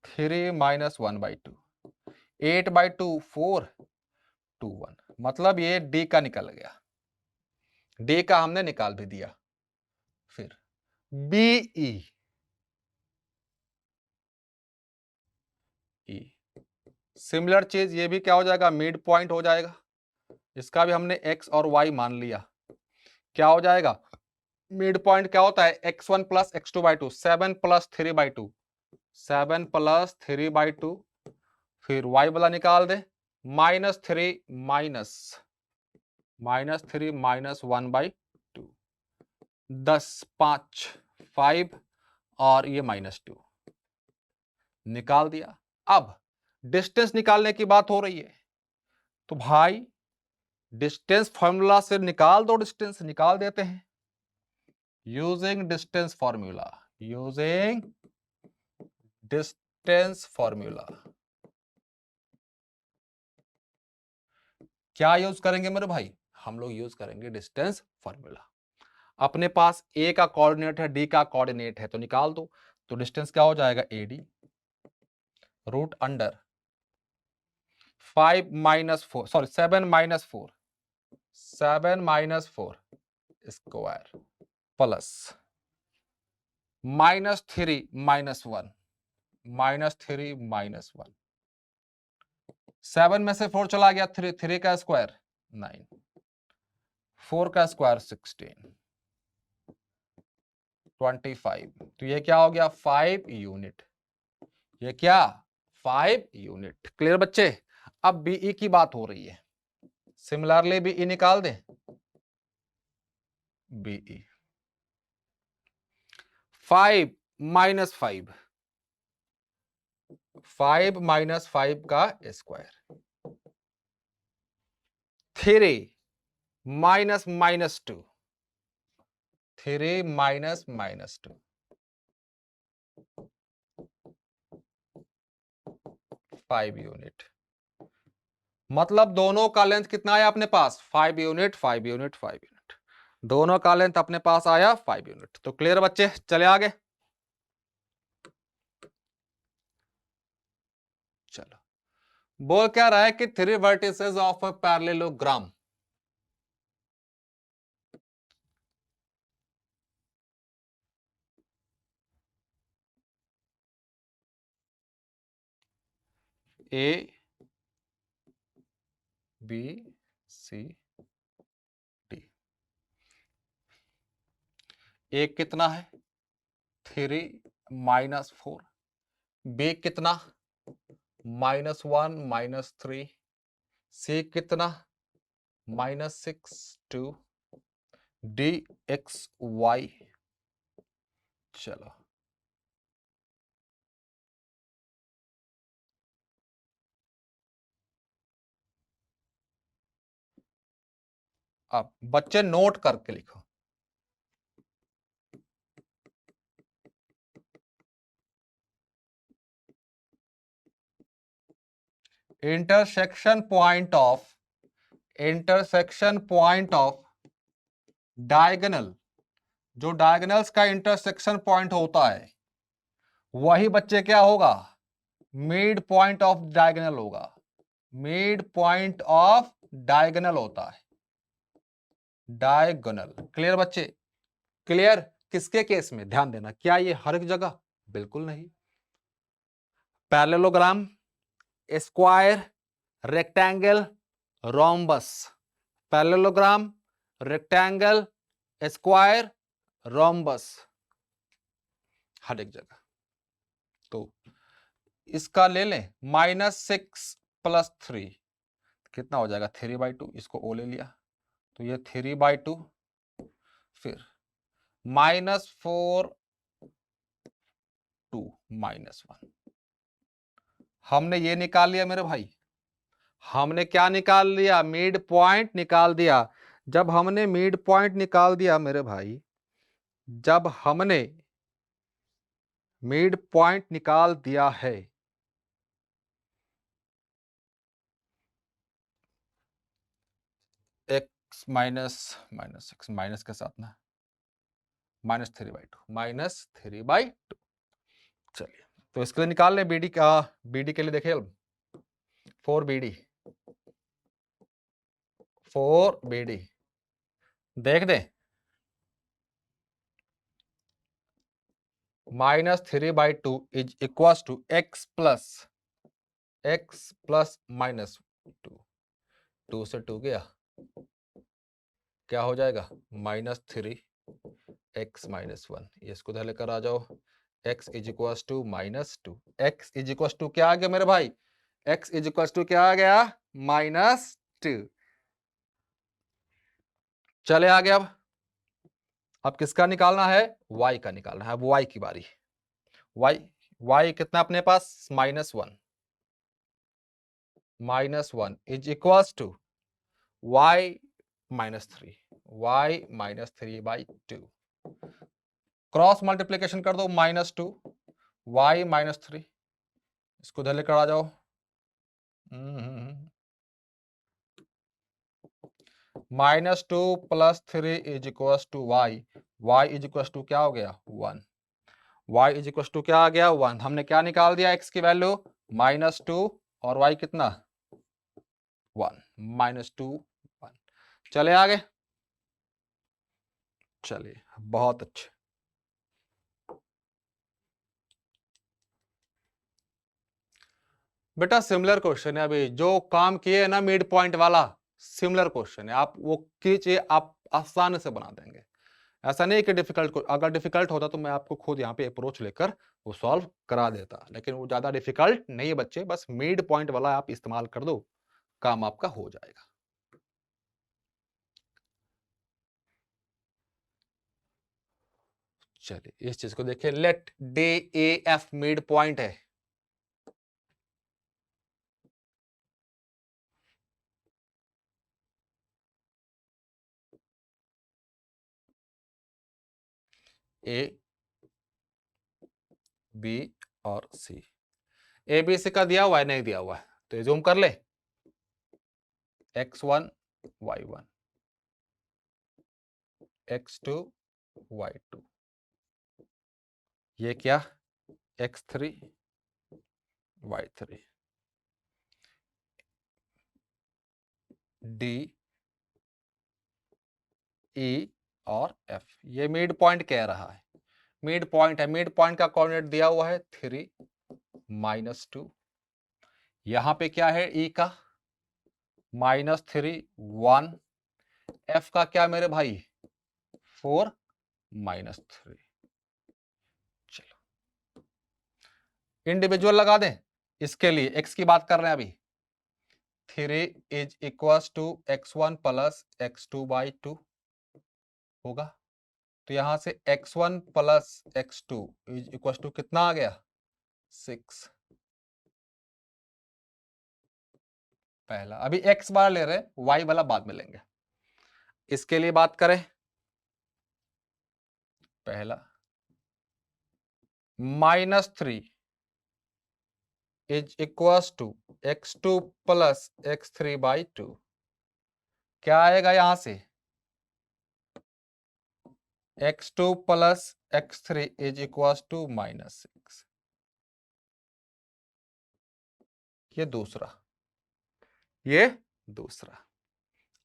3 माइनस 1/2। 8/2 4 2 1। मतलब ये डी का निकल गया। डी का हमने निकाल भी दिया। फिर बीई, ई सिमिलर चीज, ये भी क्या हो जाएगा? मिड पॉइंट हो जाएगा। इसका भी हमने एक्स और वाई मान लिया। क्या हो जाएगा? मिड पॉइंट क्या होता है? x1 plus x2/2। 7 plus 3/2। 7 plus 3/2। फिर y वाला निकाल दे, -3 माइनस 3 माइनस 1/2। 10 5 5 और ये -2 निकाल दिया। अब डिस्टेंस निकालने की बात हो रही है, तो भाई डिस्टेंस फॉर्मूला से निकाल दो, डिस्टेंस निकाल देते हैं using distance formula. Using distance formula क्या यूज करेंगे मेरे भाई? हम लोग यूज करेंगे डिस्टेंस फॉर्मूला। अपने पास ए का कोऑर्डिनेट है, डी का कोऑर्डिनेट है, तो निकाल दो। तो डिस्टेंस क्या हो जाएगा? AD root under 5 minus 4, sorry 7 minus 4, 7 minus 4 square plus -3 minus 1, -3 minus 1। 7 में से 4 चला गया, 3, 3 का स्क्वायर 9, 4 का स्क्वायर 16, 25। तो ये क्या हो गया? 5 यूनिट। ये क्या? 5 यूनिट। क्लियर बच्चे? अब बीई की बात हो रही है, सिमिलरली बीई निकाल दें। बीई 5 माइनस 5, 5 माइनस 5 का स्क्वायर, 3 माइनस -2, 3 माइनस -2, 5 यूनिट। मतलब दोनों का लेंथ कितना आया अपने पास? 5 यूनिट, 5 यूनिट, 5 यूनिट। दोनों का लेंथ अपने पास आया 5 यूनिट। तो क्लियर बच्चे? चले आगे। चलो, बोल क्या रहा है कि 3 vertices of a parallelogram. A B C D. A कितना है? 3 -4, बी कितना -1 -3, सी कितना -6 2, डी एक्स वाई। चलो अब बच्चे नोट करके लिखो। इंटरसेक्शन पॉइंट ऑफ डायगोनल, जो डायगोनल्स का इंटरसेक्शन पॉइंट होता है वही बच्चे क्या होगा, मिड पॉइंट ऑफ डायगोनल होगा। मिड पॉइंट ऑफ डायगोनल होता है, डायगोनल। क्लियर बच्चे, क्लियर। किसके केस में ध्यान देना, क्या ये हर एक जगह, बिल्कुल नहीं। Parallelogram, square, rectangle, rhombus, parallelogram, rectangle, square, rhombus, हर एक जगह। तो इसका ले लें -6 + 3 कितना हो जाएगा 3/2, इसको ओ ले लिया तो ये 3/2, फिर -4 2 -1, हमने ये निकाल लिया मेरे भाई। हमने क्या निकाल लिया, मिड पॉइंट निकाल दिया। जब हमने मिड पॉइंट निकाल दिया मेरे भाई, जब हमने मिड पॉइंट निकाल दिया है, x -6 माइनस के साथ ना -3/2 चलिए तो इसके लिए निकाल लें बीडी का। बीडी के लिए देखिए 4BD, 4BD देख दें, -3/2 is equal to x plus -2, 2 से 2 गया, क्या हो जाएगा -3 x -1, इसको इधर लेकर आ जाओ, x is equal to -2, x is equal to क्या आ गया मेरे भाई, x इज इक्वल टू क्या आ गया -2। चले आ गया। अब किसका निकालना है, y का निकालना है। अब y की बारी, y कितना अपने पास -1 is equal to y -3, y -3/2, cross multiplication कर दो, -2 y -3, इसको इधर लेकर आ जाओ, -2 + 3 is equal to y is equal to क्या हो गया 1, y इज इक्वल टू क्या आ गया 1। हमने क्या निकाल दिया, x की वैल्यू -2 और y कितना 1, -2 1। चले आगे, चलिए बहुत अच्छे। बेटा सिमिलर क्वेश्चन है, अभी जो काम किए है ना मिड पॉइंट वाला, सिमिलर क्वेश्चन है, आप वो कीजिए, आप आसान से बना देंगे। ऐसा नहीं कि डिफिकल्ट, अगर डिफिकल्ट होता तो मैं आपको खुद यहाँ पे अप्रोच लेकर वो सॉल्व करा देता, लेकिन वो ज्यादा डिफिकल्ट नहीं है बच्चे, बस मिड पॉइंट वाला आप इस्तेमाल कर दो, काम आपका हो जाएगा। चलिए इस चीज को देखिए, लेट DEF मिड पॉइंट है, A B और C। ABC का दिया हुआ है, नहीं दिया हुआ है तो जूम कर ले, x1 y1 x2 y2, ये क्या x3 y3, D E और F। ये मिड पॉइंट कह रहा है, मिड पॉइंट है, मिड पॉइंट का कोऑर्डिनेट दिया हुआ है 3 -2, यहां पे क्या है E का -3 1, F का क्या मेरे भाई 4 -3। इंडिविजुअल लगा दें, इसके लिए x की बात कर रहे हैं अभी। 3 is equals to x1 plus x2 by 2 होगा। तो यहां से x1 plus x2 is equals to कितना आ गया 6। पहला अभी x बार ले रहे हैं, y वाला बाद में लेंगे। इसके लिए बात करें, पहला -3 is equals to x2 plus x3 by 2। क्या आएगा यहां से x2 plus x3 is equals to -6। ये दूसरा, ये दूसरा।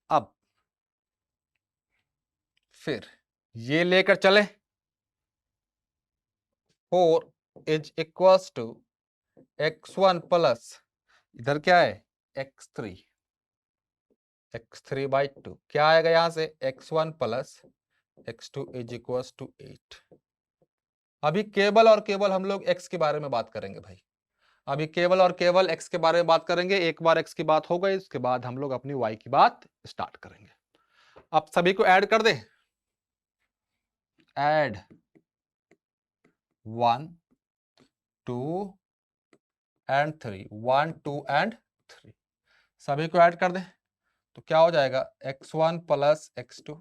अब फिर ये लेकर चले, 4 is equals to x1 plus इधर क्या है x3 बाई 2। क्या आएगा यहां से x1 plus x2 is equals to 8। अभी केवल और केवल हम लोग x के बारे में बात करेंगे भाई। अभी केवल और केवल x के बारे में बात करेंगे। एक बार x की बात हो गई, उसके बाद हम लोग अपनी y की बात स्टार्ट करेंगे। अब सभी को ऐड कर दे, ऐड 1 2 एंड 3, 1 2 एंड 3, सभी को ऐड कर दे। तो क्या हो जाएगा x1 plus x2,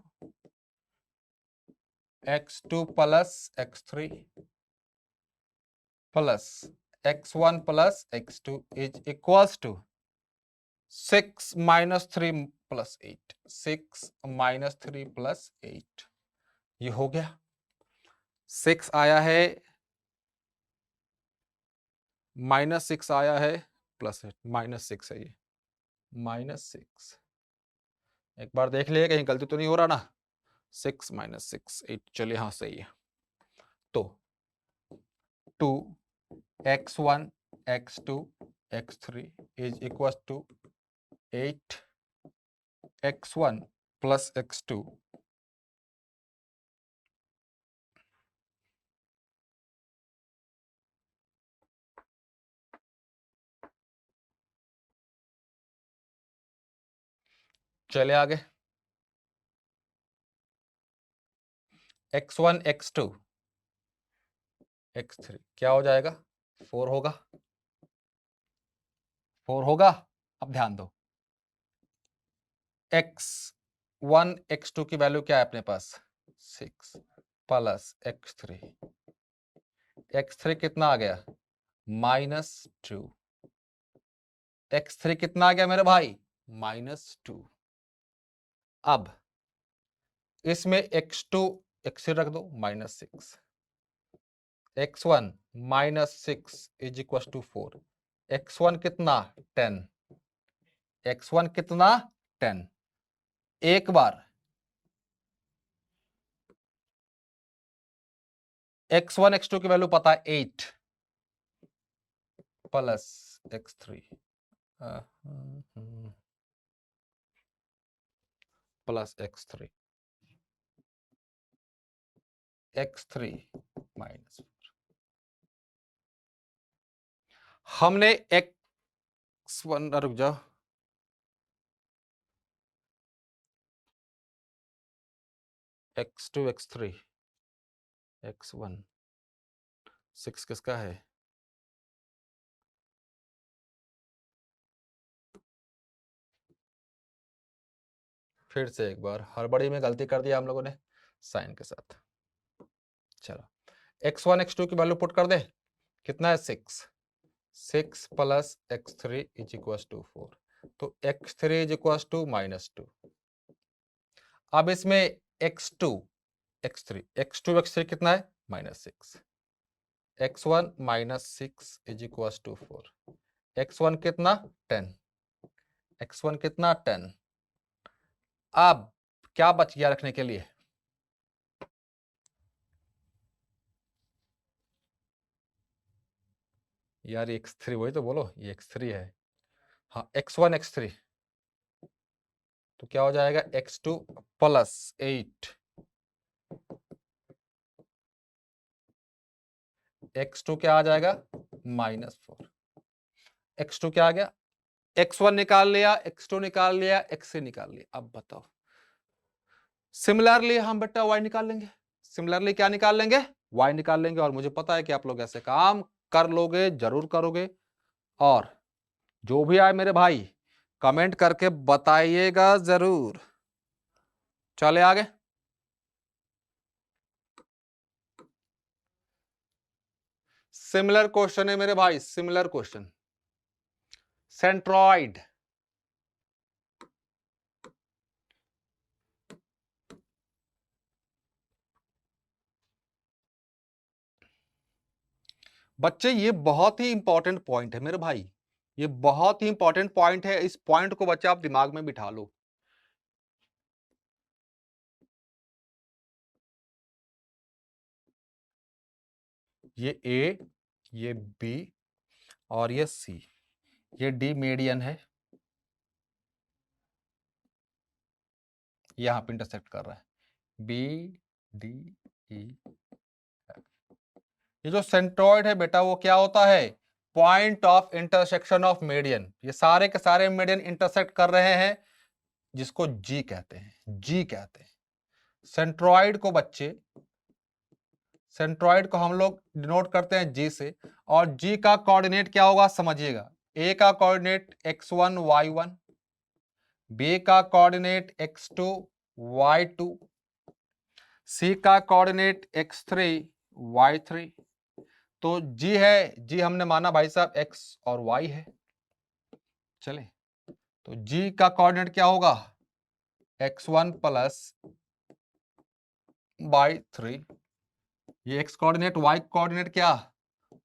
x2 plus x3 plus x1 plus x2 is equals to 6 minus 3 plus 8, 6 minus 3 plus 8। ये हो गया। 6 आया है, -6 आया है, प्लस -6 है, ये -6। एक बार देख लिए कहीं गलती तो नहीं हो रहा ना। 6 माइनस 6 8, चलिए हाँ सही है। तो 2 x1 x2 x3 is equal to 8 x1 plus x2 चले आगे, x1 x2 x3 क्या हो जाएगा 4 होगा, 4 होगा। अब ध्यान दो, x1 x2 की वैल्यू क्या है अपने पास 6 प्लस x3, x3 कितना आ गया -2, x3 कितना आ गया मेरे भाई -2। अब इसमें x2 x3 रख दो -6, x1 -6 is equal to 4, x1 कितना 10, x1 कितना 10। एक बार x1 x2 की वैल्यू पता है 8 plus x3 plus x3 minus, हमने x1 रुक जाओ, x2 x3 x1 6 किसका है फिर से एक बार हड़बड़ी में गलती कर दिया हम लोगों ने साइन के साथ। चलो x1 x2 की वैल्यू पुट कर दे, कितना है 6 plus x3 is equal to 4, तो x3 इज इक्वल टू -2। अब इसमें x2 x3 कितना है -6, x1 -6 is equal to 4, x1 कितना 10, x1 कितना 10। अब क्या बच गया रखने के लिए यार, x3 वही तो बोलो, ये x3 है। हाँ x1 x3, तो क्या हो जाएगा x2 प्लस 8, x2 क्या आ जाएगा -4। x2 क्या आ गया, x1 निकाल लिया, x2 निकाल लिया, x3 निकाल लिया। अब बताओ, सिमिलरली हम बेटा y निकाल लेंगे। सिमिलरली क्या निकाल लेंगे, y निकाल लेंगे। और मुझे पता है कि आप लोग ऐसे काम कर लोगे, जरूर करोगे। और जो भी आए मेरे भाई कमेंट करके बताइएगा जरूर। चले आगे। सिमिलर क्वेश्चन है मेरे भाई, सिमिलर क्वेश्चन। सेंट्रॉइड, बच्चे ये बहुत ही इंपॉर्टेंट पॉइंट है मेरे भाई, ये बहुत ही इंपॉर्टेंट पॉइंट है। इस पॉइंट को बच्चे आप दिमाग में बिठा लो। ये ए, ये बी और ये सी, ये डी मीडियन है, यहां पे इंटरसेक्ट कर रहा है, बी डी ई। ये जो सेंट्रॉइड है बेटा वो क्या होता है, point of intersection of median. ये सारे के सारे मीडियन इंटरसेक्ट कर रहे हैं, जिसको जी कहते हैं, जी कहते हैं। सेंट्रॉइड को बच्चे, सेंट्रॉइड को हम लोग डिनोट करते हैं जी से। और जी का कोऑर्डिनेट क्या होगा समझिएगा, ए का कोऑर्डिनेट x1 y1, बी का कोऑर्डिनेट x2 y2, सी का कोऑर्डिनेट x3 y3। तो जी है, जी हमने माना भाई साहब x और y है। चले, तो जी का कोऑर्डिनेट क्या होगा, x1 प्लस y3। ये x कोऑर्डिनेट, y कोऑर्डिनेट क्या,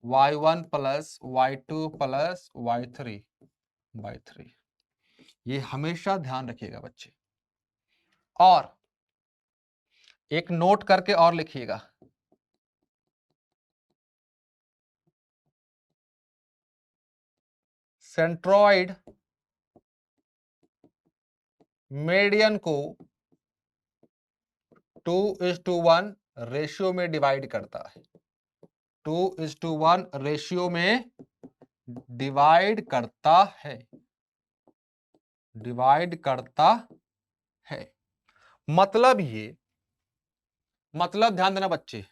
y1 plus y2 plus y3। ये हमेशा ध्यान रखिएगा बच्चे। और एक नोट करके और लिखिएगा, सेंट्रॉइड मीडियन को 2:1 रेशियो में डिवाइड करता है, 2:1 रेशियो में डिवाइड करता है, डिवाइड करता है। मतलब ये, मतलब ध्यान देना बच्चे,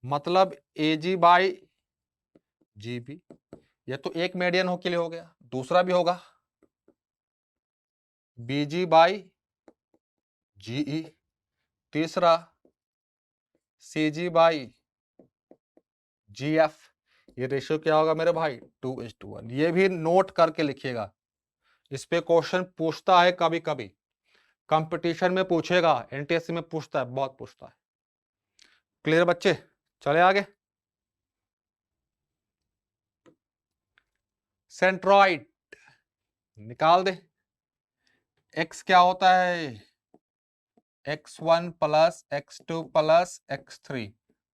मतलब AG बाई GB, ये तो एक मीडियन हो के लिए हो गया, दूसरा भी होगा BG बाई GE, तीसरा CG बाई GF। ये रेशियो क्या होगा मेरे भाई, 2:1। ये भी नोट करके लिखिएगा, इस पे क्वेश्चन पूछता है कभी कभी, कंपटीशन में पूछेगा, NTSC में पूछता है, बहुत पूछता है। क्लियर बच्चे, चले आगे। सेंट्रॉइड निकाल दे, x क्या होता है, x1 plus x2 plus x3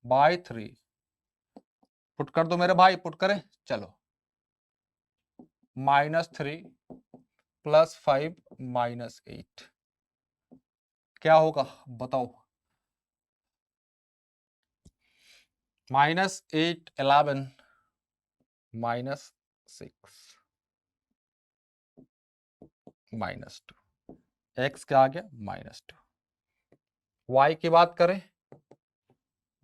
by 3। Put कर दो मेरे भाई, पुट करें, चलो, -3 प्लस 5 -8 क्या होगा बताओ, -8 11 -6 -2, x क्या आ गया -2। y की बात करें,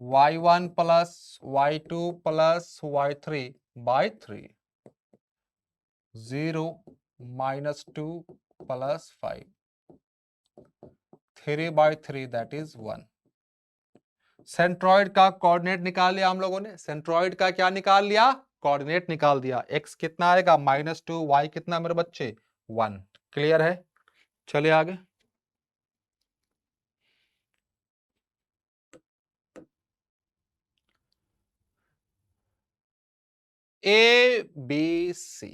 y1 plus y2 plus y3 by 3, 0 -2 plus 5, 3/3 that is 1। Centroid का कोऑर्डिनेट निकाल लिया हम लोगों ने, सेंट्रॉइड का क्या निकाल लिया, कोऑर्डिनेट निकाल दिया। x कितना आएगा -2, y कितना मेरे बच्चे 1। क्लियर है, चलिए आगे। ABC,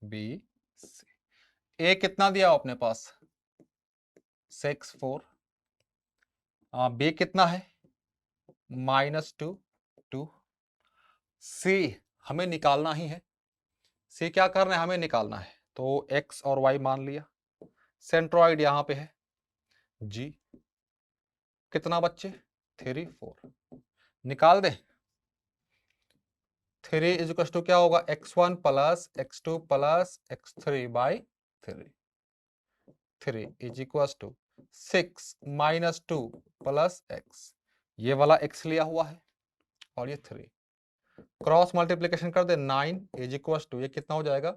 ABC, ए कितना दिया अपने पास 6 4, बी कितना है -2 2, सी हमें निकालना ही है, सी क्या करना है हमें निकालना है। तो x और y मान लिया, सेंट्रॉइड यहां पे है G, कितना बच्चे 3 4 निकाल दे। 3 इज इक्वल टू क्या होगा x1 plus x2 plus x3 by 3। 3 is equal to 6 minus 2 plus x, ये वाला x लिया हुआ है और ये 3 क्रॉस मल्टीप्लीकेशन कर दे 9 इज इक्वल टू ये कितना हो जाएगा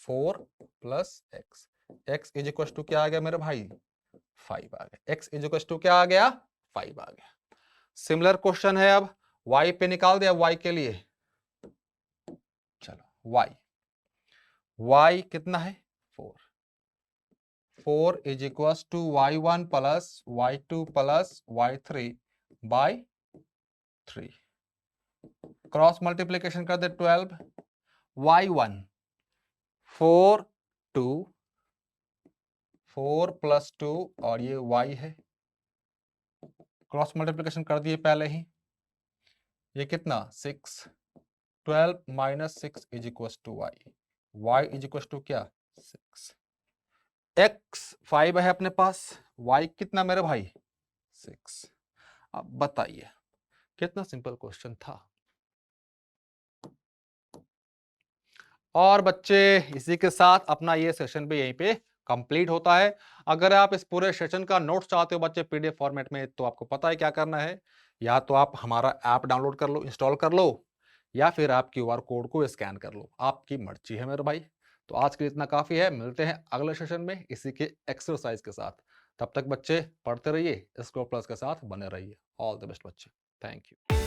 4 plus x। x is equal to क्या आ गया मेरे भाई 5 आ गया। x इज इक्वल टू क्या आ गया 5 आ गया। सिमिलर क्वेश्चन है अब y पे निकाल दे। अब y के लिए चलो y कितना है 4। 4 is equal to y1 plus y2 plus y3 by 3 cross multiplication कर दे 12 y1 4 2 4 प्लस 2 और ये y है क्रॉस मल्टीप्लीकेशन कर दिए पहले ही। ये कितना 6 12 minus 6 is equal to y is equal to क्या 6। x 5 है अपने पास, y कितना मेरे भाई 6। अब बताइए कितना सिंपल क्वेश्चन था। और बच्चे इसी के साथ अपना ये सेशन भी यहीं पे कंप्लीट होता है। अगर आप इस पूरे सेशन का नोट्स चाहते हो बच्चे पीडीएफ फॉर्मेट में, तो आपको पता है क्या करना है। या तो आप हमारा ऐप डाउनलोड कर लो, इंस्टॉल कर लो, या फिर आप क्यूआर कोड को स्कैन कर लो, आपकी मर्जी है मेरे भाई। तो आज के लिए इतना काफ़ी है, मिलते हैं अगले सेशन में इसी के एक्सरसाइज के साथ। तब तक बच्चे पढ़ते रहिए, स्कोर प्लस के साथ बने रहिए। ऑल द बेस्ट बच्चे, थैंक यू।